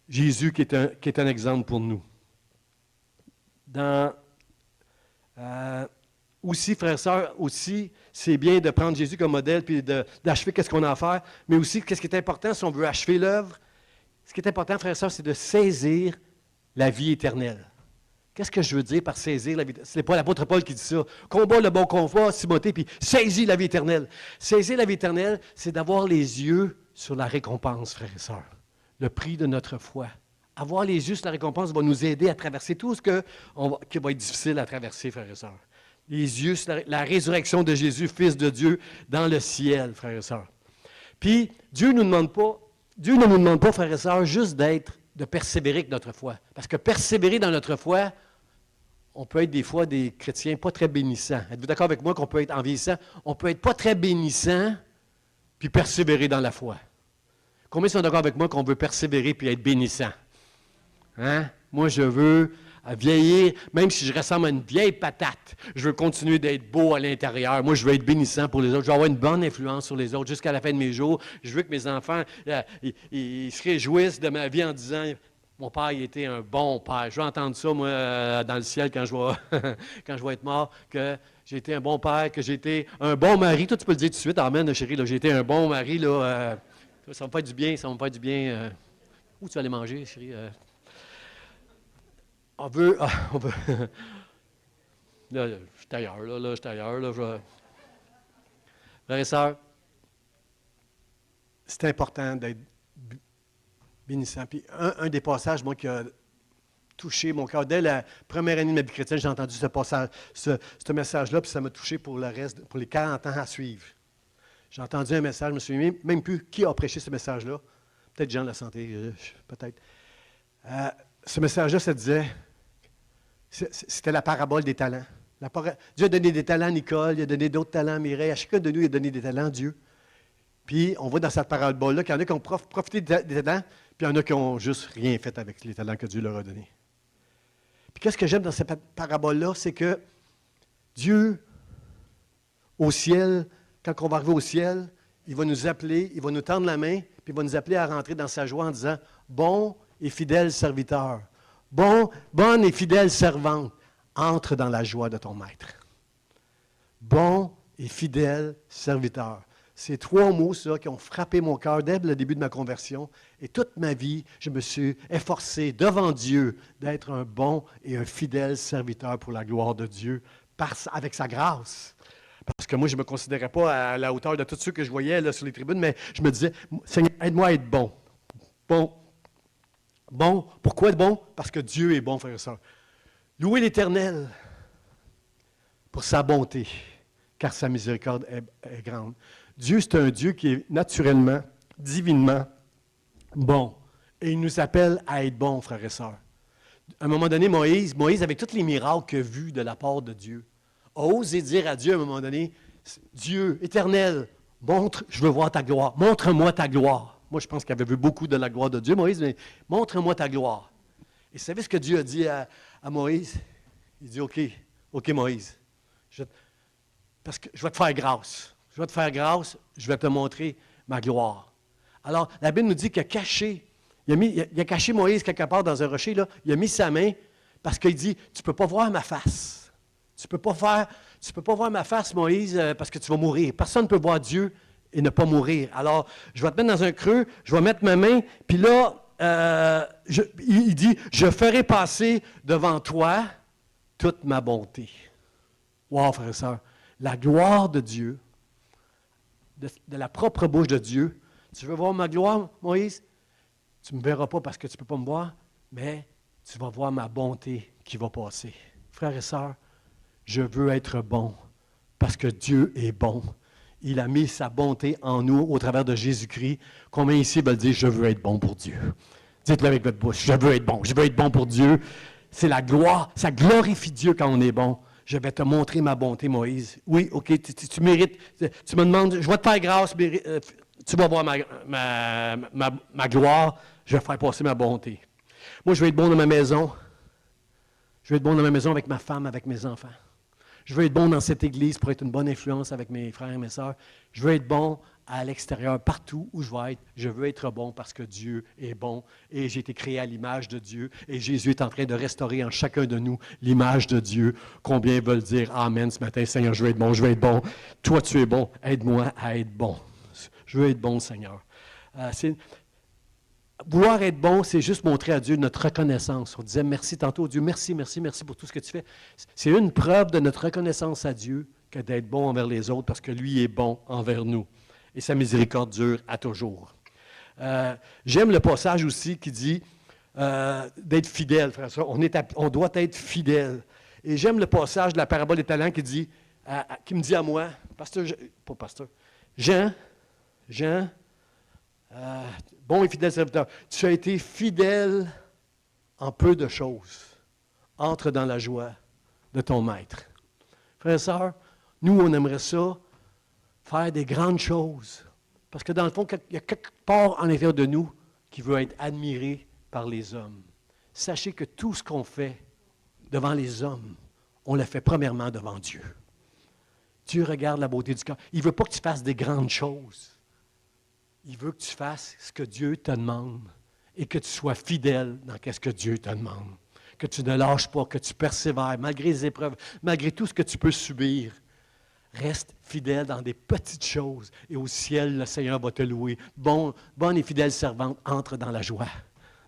Jésus qui est un exemple pour nous. Aussi, frères et sœurs, aussi, c'est bien de prendre Jésus comme modèle puis d'achever qu'est-ce qu'on a à faire, mais aussi, qu'est-ce qui est important si on veut achever l'œuvre? Ce qui est important, frères et sœurs, c'est de saisir la vie éternelle. Qu'est-ce que je veux dire par saisir la vie éternelle? Ce n'est pas l'apôtre Paul qui dit ça. Combat le bon combat, Timothée, puis saisis la vie éternelle. Saisir la vie éternelle, c'est d'avoir les yeux sur la récompense, frères et sœurs. Le prix de notre foi. Avoir les yeux sur la récompense va nous aider à traverser tout ce qui va être difficile à traverser, frères et sœurs. Les yeux sur la résurrection de Jésus, Fils de Dieu, dans le ciel, frères et sœurs. Puis, Dieu ne nous demande pas, frères et sœurs, juste de persévérer avec notre foi. Parce que persévérer dans notre foi, on peut être des fois des chrétiens pas très bénissants. Êtes-vous d'accord avec moi qu'on peut être en vieillissant? On peut être pas très bénissant, puis persévérer dans la foi. Combien sont d'accord avec moi qu'on veut persévérer puis être bénissant? Hein? Moi, je veux vieillir, même si je ressemble à une vieille patate. Je veux continuer d'être beau à l'intérieur. Moi, je veux être bénissant pour les autres. Je veux avoir une bonne influence sur les autres jusqu'à la fin de mes jours. Je veux que mes enfants ils se réjouissent de ma vie en disant « Mon père, il était un bon père. » Je veux entendre ça, moi, dans le ciel, quand je vais être mort, que j'ai été un bon père, que j'ai été un bon mari. Toi, tu peux le dire tout de suite. Amen, chérie. J'ai été un bon mari. Là, ça va me faire du bien. Ça va me faire du bien. Où tu vas aller manger, chérie? On veut. Là, je suis ailleurs, je suis ailleurs. Frères et sœurs, c'est important d'être bénissant. Puis un des passages, moi, qui a touché mon cœur, dès la première année de ma vie chrétienne, j'ai entendu ce message-là, puis ça m'a touché pour les 40 ans à suivre. J'ai entendu un message, je ne me souviens même plus qui a prêché ce message-là. Peut-être Jean de la Santé, peut-être. Ce message-là, ça disait, c'était la parabole des talents. Dieu a donné des talents à Nicole, il a donné d'autres talents à Mireille. À chacun de nous, il a donné des talents, Dieu. Puis, on voit dans cette parabole-là qu'il y en a qui ont profité des talents, puis il y en a qui n'ont juste rien fait avec les talents que Dieu leur a donnés. Puis, qu'est-ce que j'aime dans cette parabole-là, c'est que Dieu, au ciel, quand on va arriver au ciel, il va nous appeler, il va nous tendre la main, puis il va nous appeler à rentrer dans sa joie en disant « Bon et fidèle serviteur, bonne et fidèle servante, entre dans la joie de ton maître. » Bon et fidèle serviteur. Ces trois mots, ça, qui ont frappé mon cœur dès le début de ma conversion. Et toute ma vie, je me suis efforcé devant Dieu d'être un bon et un fidèle serviteur pour la gloire de Dieu, avec sa grâce. Parce que moi, je ne me considérais pas à la hauteur de tous ceux que je voyais là, sur les tribunes, mais je me disais, Seigneur, aide-moi à être bon. Bon. Pourquoi être bon? Parce que Dieu est bon, frères et sœurs. Louez l'Éternel pour sa bonté, car sa miséricorde est grande. Dieu, c'est un Dieu qui est naturellement, divinement bon. Et il nous appelle à être bons, frères et sœurs. À un moment donné, Moïse, avec tous les miracles qu'il a vus de la part de Dieu, a osé dire à Dieu à un moment donné, Dieu, Éternel, je veux voir ta gloire. Montre-moi ta gloire. Moi, je pense qu'il avait vu beaucoup de la gloire de Dieu, Moïse, mais montre-moi ta gloire. Et vous savez ce que Dieu a dit à Moïse? Il dit, OK, Moïse, parce que je vais te faire grâce. Je vais te faire grâce, je vais te montrer ma gloire. Alors, la Bible nous dit qu'il a caché, il a caché Moïse quelque part dans un rocher, là, il a mis sa main parce qu'il dit, tu ne peux pas voir ma face. Tu ne peux pas voir ma face, Moïse, parce que tu vas mourir. Personne ne peut voir Dieu et ne pas mourir. Alors, je vais te mettre dans un creux, je vais mettre ma main, puis là, il dit, je ferai passer devant toi toute ma bonté. Wow, frère et sœur, la gloire de Dieu de la propre bouche de Dieu. Tu veux voir ma gloire, Moïse? Tu ne me verras pas parce que tu ne peux pas me voir, mais tu vas voir ma bonté qui va passer. Frères et sœurs, je veux être bon parce que Dieu est bon. Il a mis sa bonté en nous au travers de Jésus-Christ. Combien ici veulent dire « Je veux être bon pour Dieu ». Dites-le avec votre bouche, « Je veux être bon pour Dieu ». C'est la gloire, ça glorifie Dieu quand on est bon. Je vais te montrer ma bonté, Moïse. Oui, OK, tu mérites. Tu me demandes, je vais te faire grâce, mais tu vas voir ma gloire, je vais faire passer ma bonté. Moi, je vais être bon dans ma maison. Je vais être bon dans ma maison avec ma femme, avec mes enfants. Je veux être bon dans cette église pour être une bonne influence avec mes frères et mes sœurs. Je veux être bon à l'extérieur, partout où je vais être. Je veux être bon parce que Dieu est bon et j'ai été créé à l'image de Dieu. Et Jésus est en train de restaurer en chacun de nous l'image de Dieu. Combien veulent dire Amen ce matin, Seigneur, je veux être bon, je veux être bon. Toi, tu es bon, aide-moi à être bon. Je veux être bon, Seigneur. Vouloir être bon, c'est juste montrer à Dieu notre reconnaissance. On disait merci tantôt, Dieu, merci, merci, merci pour tout ce que tu fais. C'est une preuve de notre reconnaissance à Dieu que d'être bon envers les autres parce que lui est bon envers nous. Et sa miséricorde dure à toujours. J'aime le passage aussi qui dit d'être fidèle, frère. On doit être fidèle. Et j'aime le passage de la parabole des talents qui me dit à moi, Jean, bon et fidèle serviteur, tu as été fidèle en peu de choses. Entre dans la joie de ton maître. Frères et sœurs, nous, on aimerait ça, faire des grandes choses. Parce que dans le fond, il y a quelque part en l'intérieur de nous qui veut être admiré par les hommes. Sachez que tout ce qu'on fait devant les hommes, on le fait premièrement devant Dieu. Dieu regarde la beauté du cœur. Il ne veut pas que tu fasses des grandes choses. Il veut que tu fasses ce que Dieu te demande et que tu sois fidèle dans ce que Dieu te demande. Que tu ne lâches pas, que tu persévères, malgré les épreuves, malgré tout ce que tu peux subir. Reste fidèle dans des petites choses et au ciel, le Seigneur va te louer. Bonne et fidèle servante, entre dans la joie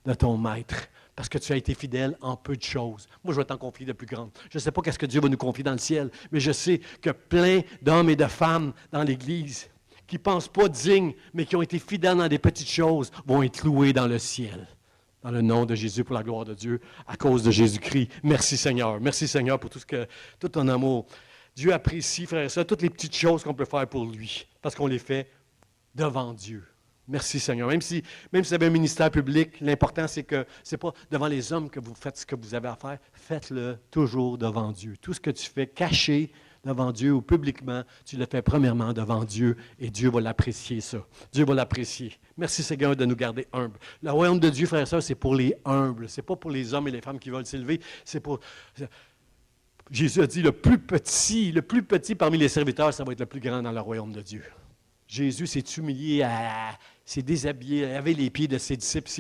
de ton maître parce que tu as été fidèle en peu de choses. Moi, je vais t'en confier de plus grandes. Je ne sais pas qu'est-ce que Dieu va nous confier dans le ciel, mais je sais que plein d'hommes et de femmes dans l'Église qui ne pensent pas dignes, mais qui ont été fidèles dans des petites choses, vont être loués dans le ciel. Dans le nom de Jésus, pour la gloire de Dieu, à cause de Jésus-Christ. Merci Seigneur. Merci Seigneur pour tout ton amour. Dieu apprécie, frère et sœurs, toutes les petites choses qu'on peut faire pour lui, parce qu'on les fait devant Dieu. Merci Seigneur. Même si vous avez un ministère public, l'important c'est que ce n'est pas devant les hommes que vous faites ce que vous avez à faire, faites-le toujours devant Dieu. Tout ce que tu fais caché devant Dieu ou publiquement, tu le fais premièrement devant Dieu et Dieu va l'apprécier ça. Dieu va l'apprécier. Merci Seigneur de nous garder humbles. Le royaume de Dieu, frère et sœurs, c'est pour les humbles. Ce n'est pas pour les hommes et les femmes qui veulent s'élever, c'est pour... Jésus a dit, le plus petit parmi les serviteurs, ça va être le plus grand dans le royaume de Dieu. Jésus s'est humilié, s'est déshabillé, lavé les pieds de ses disciples,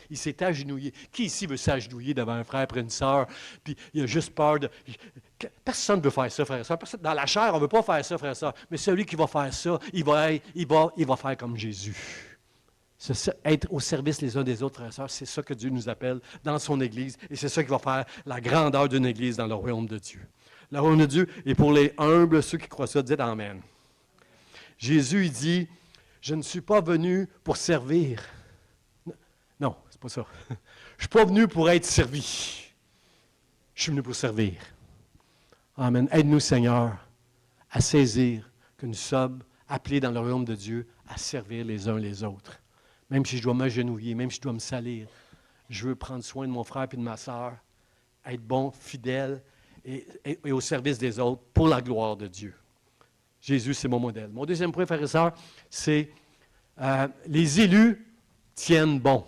il s'est agenouillé. Qui ici veut s'agenouiller devant un frère et une sœur, puis il a juste peur de... Personne ne veut faire ça, frère et sœur. Dans la chair, on ne veut pas faire ça, frère et sœur. Mais celui qui va faire ça, il va faire comme Jésus. Être au service les uns des autres, frères et sœurs, c'est ça que Dieu nous appelle dans son Église. Et c'est ça qui va faire la grandeur d'une Église dans le royaume de Dieu. Le royaume de Dieu est pour les humbles, ceux qui croient ça. Dites Amen. Jésus, il dit, je ne suis pas venu pour servir. Non, c'est pas ça. Je ne suis pas venu pour être servi. Je suis venu pour servir. Amen. Aide-nous, Seigneur, à saisir que nous sommes appelés dans le royaume de Dieu à servir les uns les autres. Même si je dois m'agenouiller, même si je dois me salir, je veux prendre soin de mon frère et de ma sœur, être bon, fidèle et au service des autres pour la gloire de Dieu. Jésus, c'est mon modèle. Mon deuxième point, frères et sœurs, c'est les élus tiennent bon.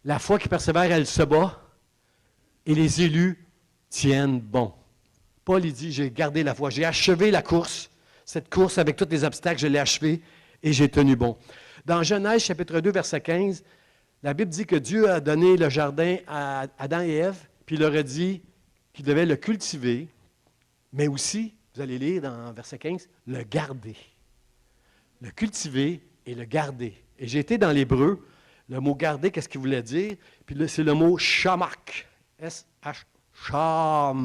La foi qui persévère, elle se bat, et les élus tiennent bon. Paul, il dit, j'ai gardé la foi, j'ai achevé la course, cette course avec tous les obstacles, je l'ai achevée, et j'ai tenu bon. Dans Genèse, chapitre 2, verset 15, la Bible dit que Dieu a donné le jardin à Adam et Ève, puis il leur a dit qu'ils devaient le cultiver, mais aussi, vous allez lire dans verset 15, le garder. Le cultiver et le garder. Et j'ai été dans l'hébreu, le mot garder, qu'est-ce qu'il voulait dire? Puis là, c'est le mot shamak. Shamar,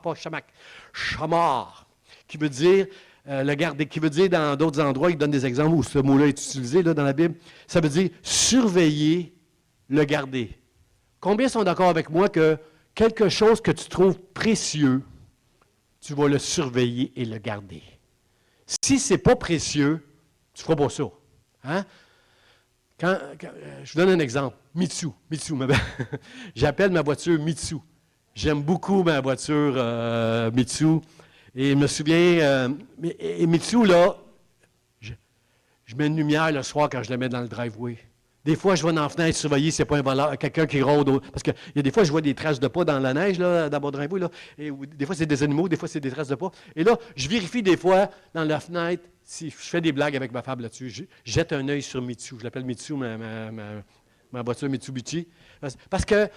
pas shamak. Shamar, qui veut dire le garder, qui veut dire dans d'autres endroits, il donne des exemples où ce mot-là est utilisé là, dans la Bible, ça veut dire surveiller, le garder. Combien sont d'accord avec moi que quelque chose que tu trouves précieux, tu vas le surveiller et le garder? Si ce n'est pas précieux, tu ne feras pas ça. Hein? Je vous donne un exemple. Mitsu, j'appelle ma voiture Mitsu. J'aime beaucoup ma voiture Mitsu. Et je me souviens, Mitsu, là, je mets une lumière le soir quand je la mets dans le driveway. Des fois, je vais dans la fenêtre surveiller s'il n'y a pas un voleur, quelqu'un qui rôde. Parce qu'il y a des fois, je vois des traces de pas dans la neige, là, dans mon driveway. Là, et des fois, c'est des animaux, des fois, c'est des traces de pas. Et là, je vérifie des fois dans la fenêtre si je fais des blagues avec ma femme là-dessus. Je jette un œil sur Mitsu. Je l'appelle Mitsu, ma voiture Mitsubishi. Parce que,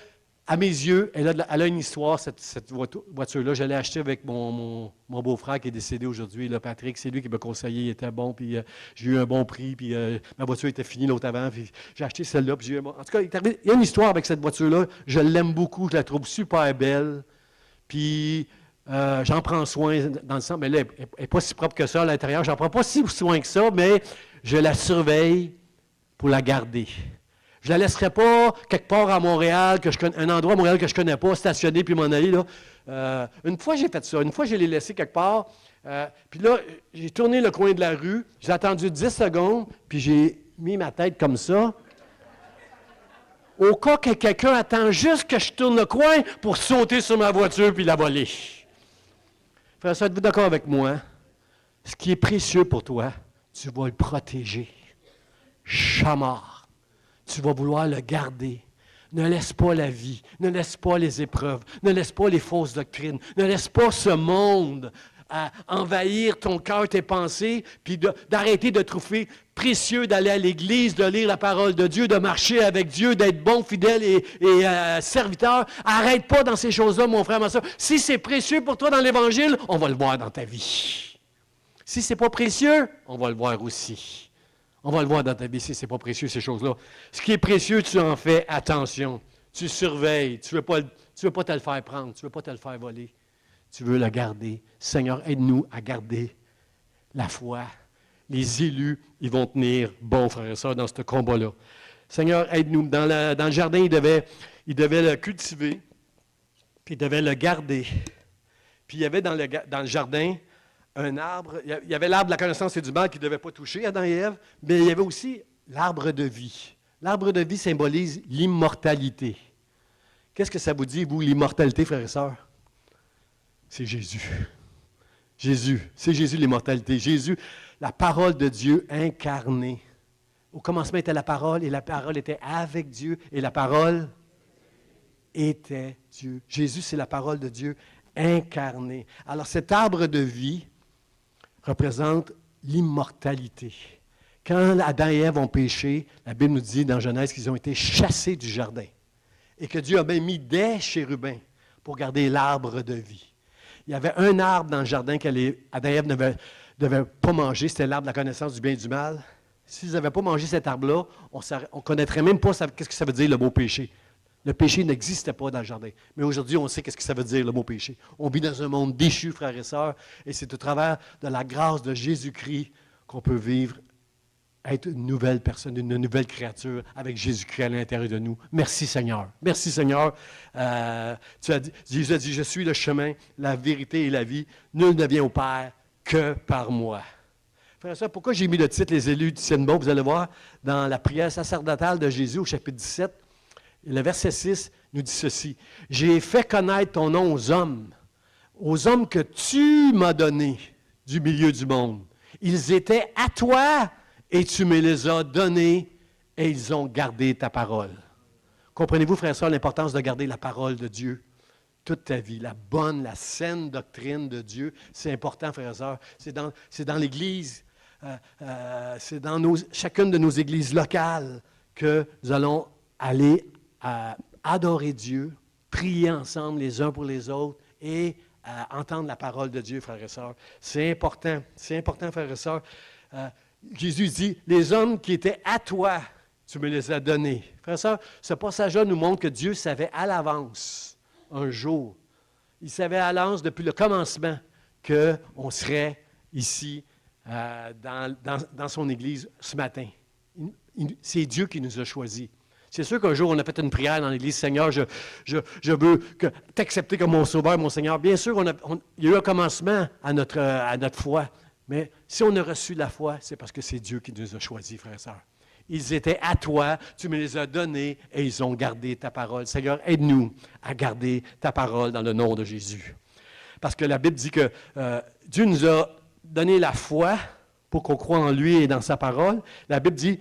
à mes yeux, elle a une histoire, cette voiture-là. Je l'ai achetée avec mon beau-frère qui est décédé aujourd'hui, là, Patrick. C'est lui qui m'a conseillé, il était bon, puis j'ai eu un bon prix, puis ma voiture était finie l'autre avant, puis j'ai acheté celle-là, puis j'ai eu un bon... En tout cas, il y a une histoire avec cette voiture-là. Je l'aime beaucoup, je la trouve super belle, puis j'en prends soin dans le sens, mais là, elle n'est pas si propre que ça à l'intérieur. J'en prends pas si soin que ça, mais je la surveille pour la garder. Je ne la laisserai pas quelque part à Montréal, un endroit à Montréal que je ne connais pas, stationner puis m'en aller. Là. Une fois, j'ai fait ça. Une fois, je l'ai laissé quelque part. Puis là, j'ai tourné le coin de la rue. J'ai attendu 10 secondes, puis j'ai mis ma tête comme ça. Au cas que quelqu'un attend juste que je tourne le coin pour sauter sur ma voiture puis la voler. Frère, êtes-vous d'accord avec moi? Ce qui est précieux pour toi, tu vas le protéger. Chamard. Tu vas vouloir le garder. Ne laisse pas la vie, ne laisse pas les épreuves, ne laisse pas les fausses doctrines, ne laisse pas ce monde envahir ton cœur, tes pensées, puis d'arrêter de trouver précieux d'aller à l'Église, de lire la parole de Dieu, de marcher avec Dieu, d'être bon, fidèle et serviteur. Arrête pas dans ces choses-là, mon frère, ma soeur. Si c'est précieux pour toi dans l'Évangile, on va le voir dans ta vie. Si ce n'est pas précieux, on va le voir aussi. On va le voir dans ta vie si ce n'est pas précieux, ces choses-là. Ce qui est précieux, tu en fais attention. Tu surveilles. Tu ne veux pas te le faire prendre. Tu ne veux pas te le faire voler. Tu veux le garder. Seigneur, aide-nous à garder la foi. Les élus, ils vont tenir bon, frères et sœurs, dans ce combat-là. Seigneur, aide-nous. Dans le jardin, ils devaient le cultiver, puis ils devaient le garder. Puis il y avait dans le jardin un arbre, il y avait l'arbre de la connaissance et du mal qui ne devait pas toucher Adam et Ève, mais il y avait aussi l'arbre de vie. L'arbre de vie symbolise l'immortalité. Qu'est-ce que ça vous dit, vous, l'immortalité, frères et sœurs? C'est Jésus. Jésus, c'est Jésus l'immortalité. Jésus, la parole de Dieu incarnée. Au commencement était la parole, et la parole était avec Dieu, et la parole était Dieu. Jésus, c'est la parole de Dieu incarnée. Alors cet arbre de vie représente l'immortalité. Quand Adam et Ève ont péché, la Bible nous dit dans Genèse qu'ils ont été chassés du jardin et que Dieu a bien mis des chérubins pour garder l'arbre de vie. Il y avait un arbre dans le jardin qu'Adam et Ève ne devaient pas manger, c'était l'arbre de la connaissance du bien et du mal. S'ils n'avaient pas mangé cet arbre-là, on ne connaîtrait même pas qu'est-ce que ça veut dire le mot péché. Le péché n'existait pas dans le jardin. Mais aujourd'hui, on sait qu'est-ce que ça veut dire, le mot péché. On vit dans un monde déchu, frères et sœurs, et c'est au travers de la grâce de Jésus-Christ qu'on peut vivre, être une nouvelle personne, une nouvelle créature avec Jésus-Christ à l'intérieur de nous. Merci Seigneur. Merci Seigneur. Jésus a dit, je suis le chemin, la vérité et la vie. Nul ne vient au Père que par moi. Frères et sœurs, pourquoi j'ai mis le titre « Les élus tiennent bon », vous allez voir, dans la prière sacerdotale de Jésus au chapitre 17, le verset 6 nous dit ceci. « J'ai fait connaître ton nom aux hommes que tu m'as donnés du milieu du monde. Ils étaient à toi et tu me les as donnés et ils ont gardé ta parole. » Comprenez-vous, frères et sœurs, l'importance de garder la parole de Dieu toute ta vie, la bonne, la saine doctrine de Dieu. C'est important, frères et sœurs. C'est dans l'Église, c'est dans chacune de nos églises locales que nous allons aller à adorer Dieu, prier ensemble les uns pour les autres et entendre la parole de Dieu, frères et sœurs. C'est important, frères et sœurs. Jésus dit, les hommes qui étaient à toi, tu me les as donnés. Frères et sœurs, ce passage-là nous montre que Dieu savait à l'avance, un jour, il savait à l'avance depuis le commencement qu'on serait ici, dans son Église ce matin. C'est Dieu qui nous a choisis. C'est sûr qu'un jour, on a fait une prière dans l'Église, Seigneur, je veux t'accepter comme mon Sauveur, mon Seigneur. Bien sûr, il y a eu un commencement à notre foi, mais si on a reçu la foi, c'est parce que c'est Dieu qui nous a choisis, frères et sœurs. Ils étaient à toi, tu me les as donnés et ils ont gardé ta parole. Seigneur, aide-nous à garder ta parole dans le nom de Jésus. Parce que la Bible dit que Dieu nous a donné la foi pour qu'on croie en lui et dans sa parole. La Bible dit,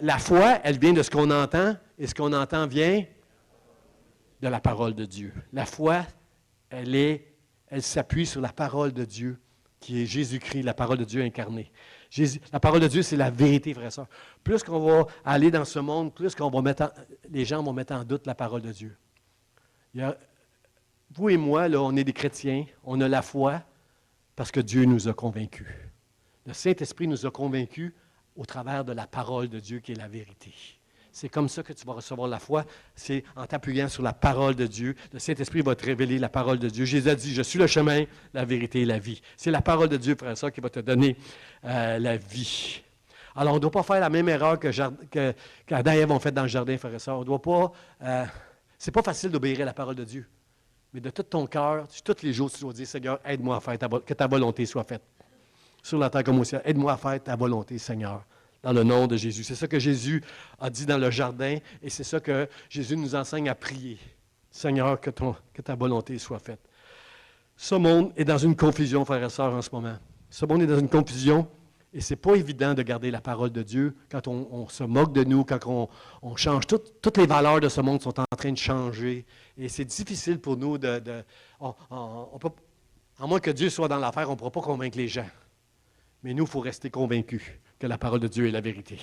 la foi, elle vient de ce qu'on entend, et ce qu'on entend vient de la parole de Dieu. La foi, elle s'appuie sur la parole de Dieu, qui est Jésus-Christ, la parole de Dieu incarnée. La parole de Dieu, c'est la vérité, frères et sœurs. Plus qu'on va aller dans ce monde, plus les gens vont mettre en doute la parole de Dieu. Vous et moi, là, on est des chrétiens, on a la foi parce que Dieu nous a convaincus. Le Saint-Esprit nous a convaincus au travers de la parole de Dieu qui est la vérité. C'est comme ça que tu vas recevoir la foi, c'est en t'appuyant sur la parole de Dieu. Le Saint-Esprit va te révéler la parole de Dieu. Jésus a dit, je suis le chemin, la vérité et la vie. C'est la parole de Dieu, frère et sœur, qui va te donner la vie. Alors, on ne doit pas faire la même erreur qu'Adam et Ève ont fait dans le jardin, frère et sœur. On ne doit pas... c'est pas facile d'obéir à la parole de Dieu. Mais de tout ton cœur, tous les jours, tu dois dire, Seigneur, aide-moi à faire que ta volonté soit faite. Sur la terre comme au ciel, aide-moi à faire ta volonté, Seigneur. Dans le nom de Jésus. C'est ça que Jésus a dit dans le jardin et c'est ça que Jésus nous enseigne à prier. Seigneur, que ta volonté soit faite. Ce monde est dans une confusion, frères et sœurs, en ce moment. Ce monde est dans une confusion et ce n'est pas évident de garder la parole de Dieu quand on se moque de nous, quand on change. Toutes les valeurs de ce monde sont en train de changer et c'est difficile pour nous à moins que Dieu soit dans l'affaire, on ne pourra pas convaincre les gens. Mais nous, il faut rester convaincus que la parole de Dieu est la vérité,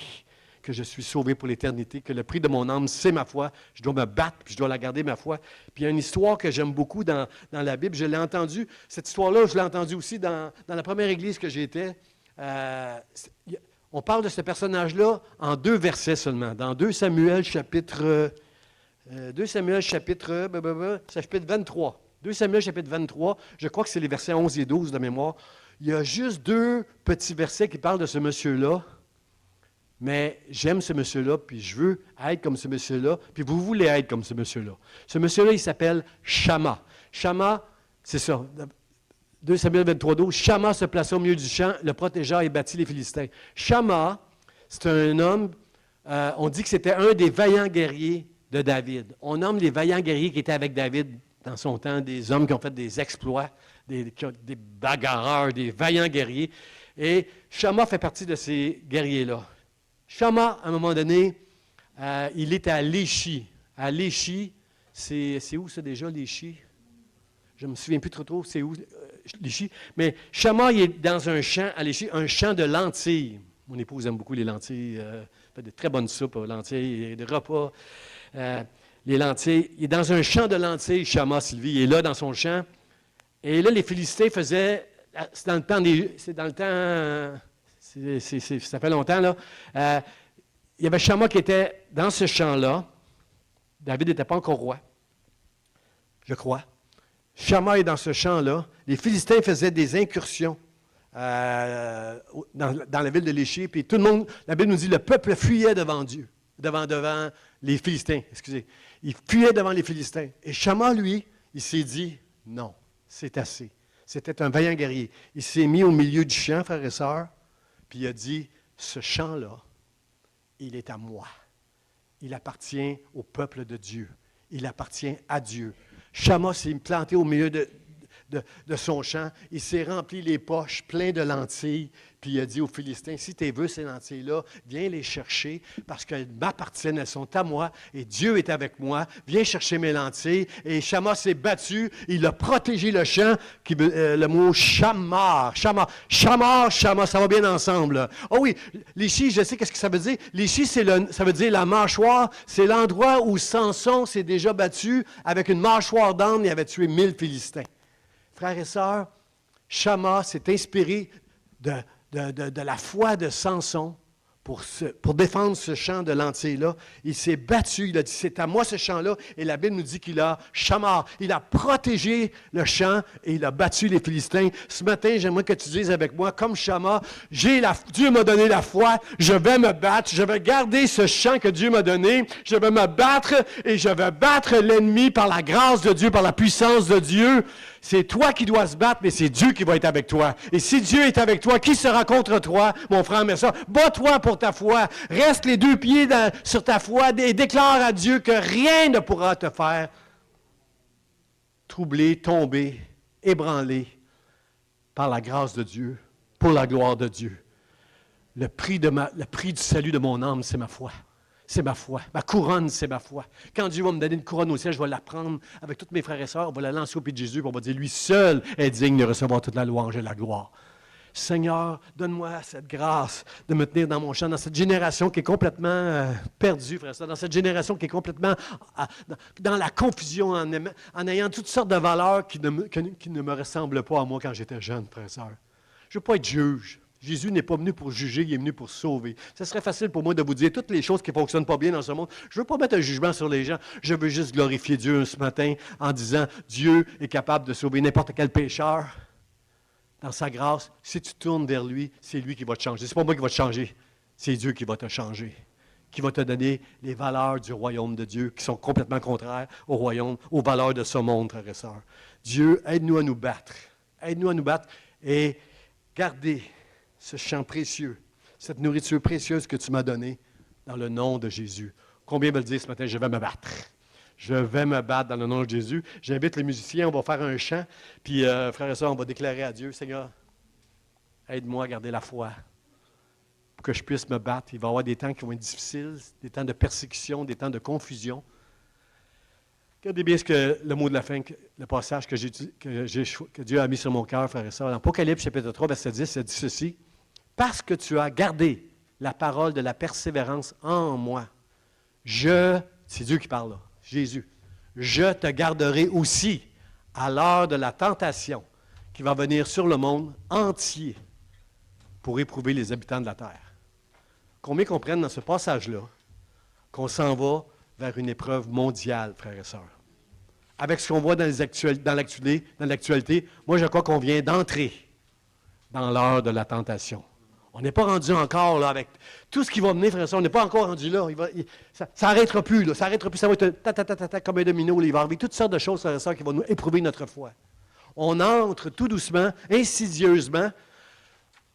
que je suis sauvé pour l'éternité, que le prix de mon âme, c'est ma foi. Je dois me battre, puis je dois la garder, ma foi. Puis il y a une histoire que j'aime beaucoup dans la Bible. Je l'ai entendue. Cette histoire-là, je l'ai entendue aussi dans la première église que j'étais. On parle de ce personnage-là en 2 versets seulement. Dans 2 Samuel, chapitre 23. 2 Samuel, chapitre 23. Je crois que c'est les versets 11 et 12 de mémoire. Il y a juste 2 petits versets qui parlent de ce monsieur-là, mais j'aime ce monsieur-là, puis je veux être comme ce monsieur-là, puis vous voulez être comme ce monsieur-là. Ce monsieur-là, il s'appelle Shamma. Shamma, c'est ça, 2 Samuel 23, 12, Shamma se plaça au milieu du champ, le protégea et battit les Philistins. Shamma, c'est un homme, on dit que c'était un des vaillants guerriers de David. On nomme les vaillants guerriers qui étaient avec David dans son temps, des hommes qui ont fait des exploits, des bagarreurs, des vaillants guerriers. Et Shamma fait partie de ces guerriers-là. Shamma, à un moment donné, il est à Léchi. À Léchi, c'est où ça déjà, Léchi? Je ne me souviens plus trop, c'est où Léchi. Mais Shamma, il est dans un champ à Léchi, un champ de lentilles. Mon épouse aime beaucoup les lentilles. Fait de très bonnes soupes aux lentilles, des repas. Les lentilles. Il est dans un champ de lentilles, Shamma, Sylvie. Il est là dans son champ. Et là, les Philistins faisaient, ça fait longtemps, là. Il y avait Shamma qui était dans ce champ-là. David n'était pas encore roi, je crois. Shamma est dans ce champ-là. Les Philistins faisaient des incursions dans la ville de Léchi. Puis tout le monde, la Bible nous dit, le peuple fuyait devant Dieu, devant les Philistins, excusez. Il fuyait devant les Philistins. Et Shamma, lui, il s'est dit, non. C'est assez. C'était un vaillant guerrier. Il s'est mis au milieu du champ, frères et sœurs, puis il a dit, ce champ-là, il est à moi. Il appartient au peuple de Dieu. Il appartient à Dieu. Shamma s'est planté au milieu de son champ. Il s'est rempli les poches pleines de lentilles. Puis il a dit aux Philistins, si tu veux ces lentilles-là, viens les chercher parce qu'elles m'appartiennent, elles sont à moi et Dieu est avec moi. Viens chercher mes lentilles. Et Shamma s'est battu. Il a protégé le champ. Le mot Shammar. Shammar, Shammar, ça va bien ensemble. Là. Oh oui, Léchi, je sais qu'est-ce que ça veut dire. Léchi, ça veut dire la mâchoire. C'est l'endroit où Samson s'est déjà battu avec une mâchoire d'âne et avait tué 1000 Philistins. Frères et sœurs, Shamma s'est inspiré de la foi de Samson pour défendre ce champ de lentilles-là. Il s'est battu, il a dit, c'est à moi ce champ-là. Et la Bible nous dit qu'il a chamar, il a protégé le champ et il a battu les Philistins. Ce matin, j'aimerais que tu dises avec moi, comme chamar, Dieu m'a donné la foi, je vais me battre, je vais garder ce champ que Dieu m'a donné, je vais me battre et je vais battre l'ennemi par la grâce de Dieu, par la puissance de Dieu. C'est toi qui dois se battre, mais c'est Dieu qui va être avec toi. Et si Dieu est avec toi, qui sera contre toi, mon frère, mais ça? Bats-toi pour ta foi. Reste les deux pieds sur ta foi et déclare à Dieu que rien ne pourra te faire troubler, tomber, ébranler par la grâce de Dieu, pour la gloire de Dieu. Le prix du salut de mon âme, c'est ma foi. C'est ma foi. Ma couronne, c'est ma foi. Quand Dieu va me donner une couronne au ciel, je vais la prendre avec tous mes frères et sœurs, on va la lancer au pied de Jésus, et on va dire, lui seul est digne de recevoir toute la louange et la gloire. Seigneur, donne-moi cette grâce de me tenir dans mon champ, dans cette génération qui est complètement perdue, frère, dans cette génération qui est complètement dans la confusion, en ayant toutes sortes de valeurs qui ne me ressemblent pas à moi quand j'étais jeune, frère et sœur. Je ne veux pas être juge. Jésus n'est pas venu pour juger, il est venu pour sauver. Ce serait facile pour moi de vous dire toutes les choses qui ne fonctionnent pas bien dans ce monde. Je ne veux pas mettre un jugement sur les gens. Je veux juste glorifier Dieu ce matin en disant, Dieu est capable de sauver n'importe quel pécheur dans sa grâce. Si tu tournes vers lui, c'est lui qui va te changer. Ce n'est pas moi qui va te changer, c'est Dieu qui va te changer, qui va te donner les valeurs du royaume de Dieu, qui sont complètement contraires au royaume, aux valeurs de ce monde, frères et sœurs. Dieu, aide-nous à nous battre. Aide-nous à nous battre et garder ce champ précieux, cette nourriture précieuse que tu m'as donnée dans le nom de Jésus. Combien veulent dire ce matin, je vais me battre? Je vais me battre dans le nom de Jésus. J'invite les musiciens, on va faire un chant, puis frères et sœurs, on va déclarer à Dieu, Seigneur, aide-moi à garder la foi pour que je puisse me battre. Il va y avoir des temps qui vont être difficiles, des temps de persécution, des temps de confusion. Regardez bien le mot de la fin, le passage que Dieu a mis sur mon cœur, frères et sœurs. Dans Apocalypse, chapitre 3, verset 10, ça dit ceci. « Parce que tu as gardé la parole de la persévérance en moi, c'est Dieu qui parle là, Jésus, je te garderai aussi à l'heure de la tentation qui va venir sur le monde entier pour éprouver les habitants de la terre. » Combien comprennent dans ce passage-là qu'on s'en va vers une épreuve mondiale, frères et sœurs? Avec ce qu'on voit dans l'actualité, moi je crois qu'on vient d'entrer dans l'heure de la tentation. On n'est pas rendu encore là avec tout ce qui va venir, frères et sœurs, on n'est pas encore rendu là. Ça n'arrêtera plus, là, ça n'arrêtera plus, ça va être comme un domino, là, il va arriver toutes sortes de choses, frères et sœurs, qui vont nous éprouver notre foi. On entre tout doucement, insidieusement.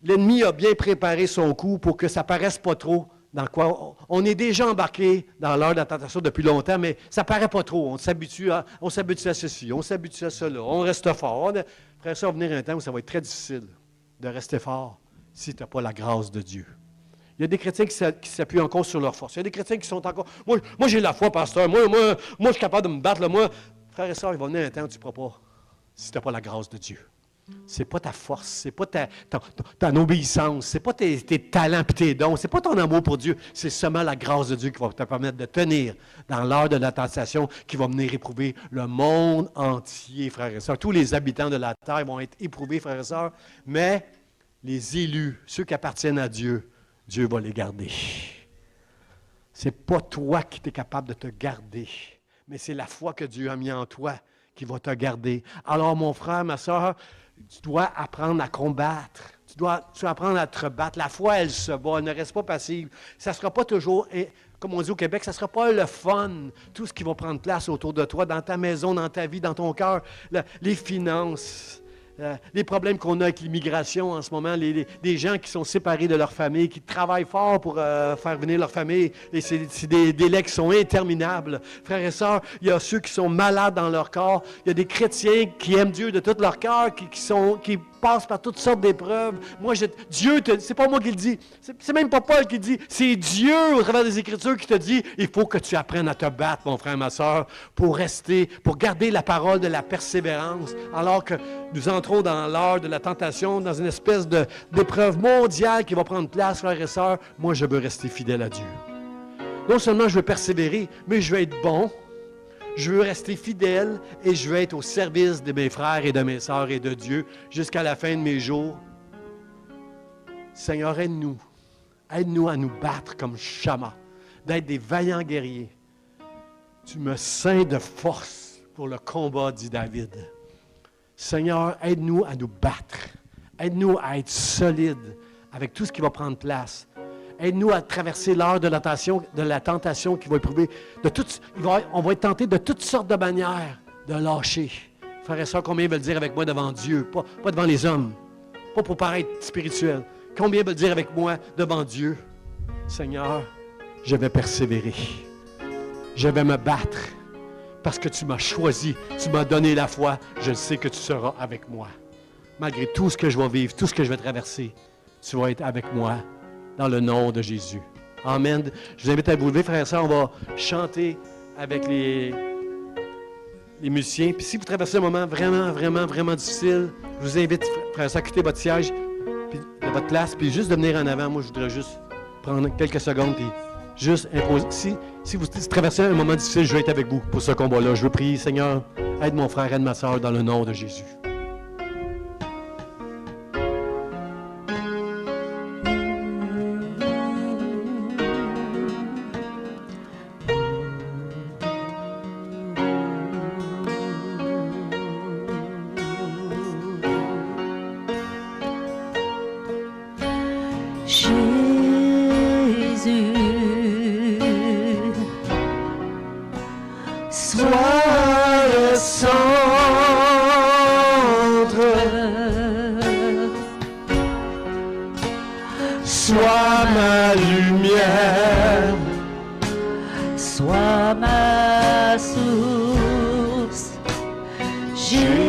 L'ennemi a bien préparé son coup pour que ça ne paraisse pas trop. Dans quoi on est déjà embarqué dans l'heure de la tentation depuis longtemps, mais ça ne paraît pas trop. On s'habitue à ceci, on s'habitue à cela, on reste fort. Après ça, va venir un temps où ça va être très difficile de rester fort si tu n'as pas la grâce de Dieu. Il y a des chrétiens qui s'appuient encore sur leur force. Il y a des chrétiens qui sont encore... Moi j'ai la foi, pasteur. Moi, je suis capable de me battre. Là. Moi, frères et sœurs, il va venir un temps où tu ne pourras pas si tu n'as pas la grâce de Dieu. Ce n'est pas ta force, ce n'est pas ta obéissance, ce n'est pas tes talents et tes dons, ce n'est pas ton amour pour Dieu, c'est seulement la grâce de Dieu qui va te permettre de tenir dans l'heure de la tentation qui va venir éprouver le monde entier, frères et sœurs. Tous les habitants de la terre vont être éprouvés, frères et sœurs, mais les élus, ceux qui appartiennent à Dieu, Dieu va les garder. Ce n'est pas toi qui es capable de te garder, mais c'est la foi que Dieu a mis en toi qui va te garder. Alors, mon frère, ma sœur, tu dois apprendre à combattre. Tu dois apprendre à te battre. La foi, elle se bat, elle ne reste pas passive. Ça ne sera pas toujours, comme on dit au Québec, ça ne sera pas le fun, tout ce qui va prendre place autour de toi, dans ta maison, dans ta vie, dans ton cœur, les finances, les problèmes qu'on a avec l'immigration en ce moment, des gens qui sont séparés de leur famille, qui travaillent fort pour faire venir leur famille, et c'est des délais qui sont interminables. Frères et sœurs, il y a ceux qui sont malades dans leur corps, il y a des chrétiens qui aiment Dieu de tout leur cœur, qui passent par toutes sortes d'épreuves. Dieu, c'est pas moi qui le dis, c'est même pas Paul qui le dit, c'est Dieu au travers des Écritures qui te dit, il faut que tu apprennes à te battre, mon frère, ma sœur, pour garder la parole de la persévérance, alors que nous entrons dans l'heure de la tentation, dans une espèce d'épreuve mondiale qui va prendre place, frères et sœurs. Moi, je veux rester fidèle à Dieu. Non seulement je veux persévérer, mais je veux être bon, je veux rester fidèle et je veux être au service de mes frères et de mes sœurs et de Dieu jusqu'à la fin de mes jours. Seigneur, aide-nous Aide-nous à nous battre comme Shama, d'être des vaillants guerriers. Tu me ceins de force pour le combat, dit David. Seigneur, aide-nous à nous battre. Aide-nous à être solides avec tout ce qui va prendre place. Aide-nous à traverser l'heure de la tentation qui va éprouver. On va être tenté de toutes sortes de manières de lâcher. Frères et sœurs, combien veulent dire avec moi devant Dieu, pas devant les hommes, pas pour paraître spirituel. Combien veulent dire avec moi devant Dieu, Seigneur, je vais persévérer. Je vais me battre parce que tu m'as choisi, tu m'as donné la foi. Je sais que tu seras avec moi. Malgré tout ce que je vais vivre, tout ce que je vais traverser, tu vas être avec moi dans le nom de Jésus. Amen. Je vous invite à vous lever, frères et sœurs. On va chanter avec les musiciens. Puis si vous traversez un moment vraiment, vraiment, vraiment difficile, je vous invite, frères et sœurs, à quitter votre siège de votre place, puis juste de venir en avant. Moi, je voudrais juste prendre quelques secondes, puis juste imposer. Si vous traversez un moment difficile, je vais être avec vous pour ce combat-là. Je veux prier, Seigneur, aide mon frère, aide ma sœur dans le nom de Jésus. Sois ma source, Jésus.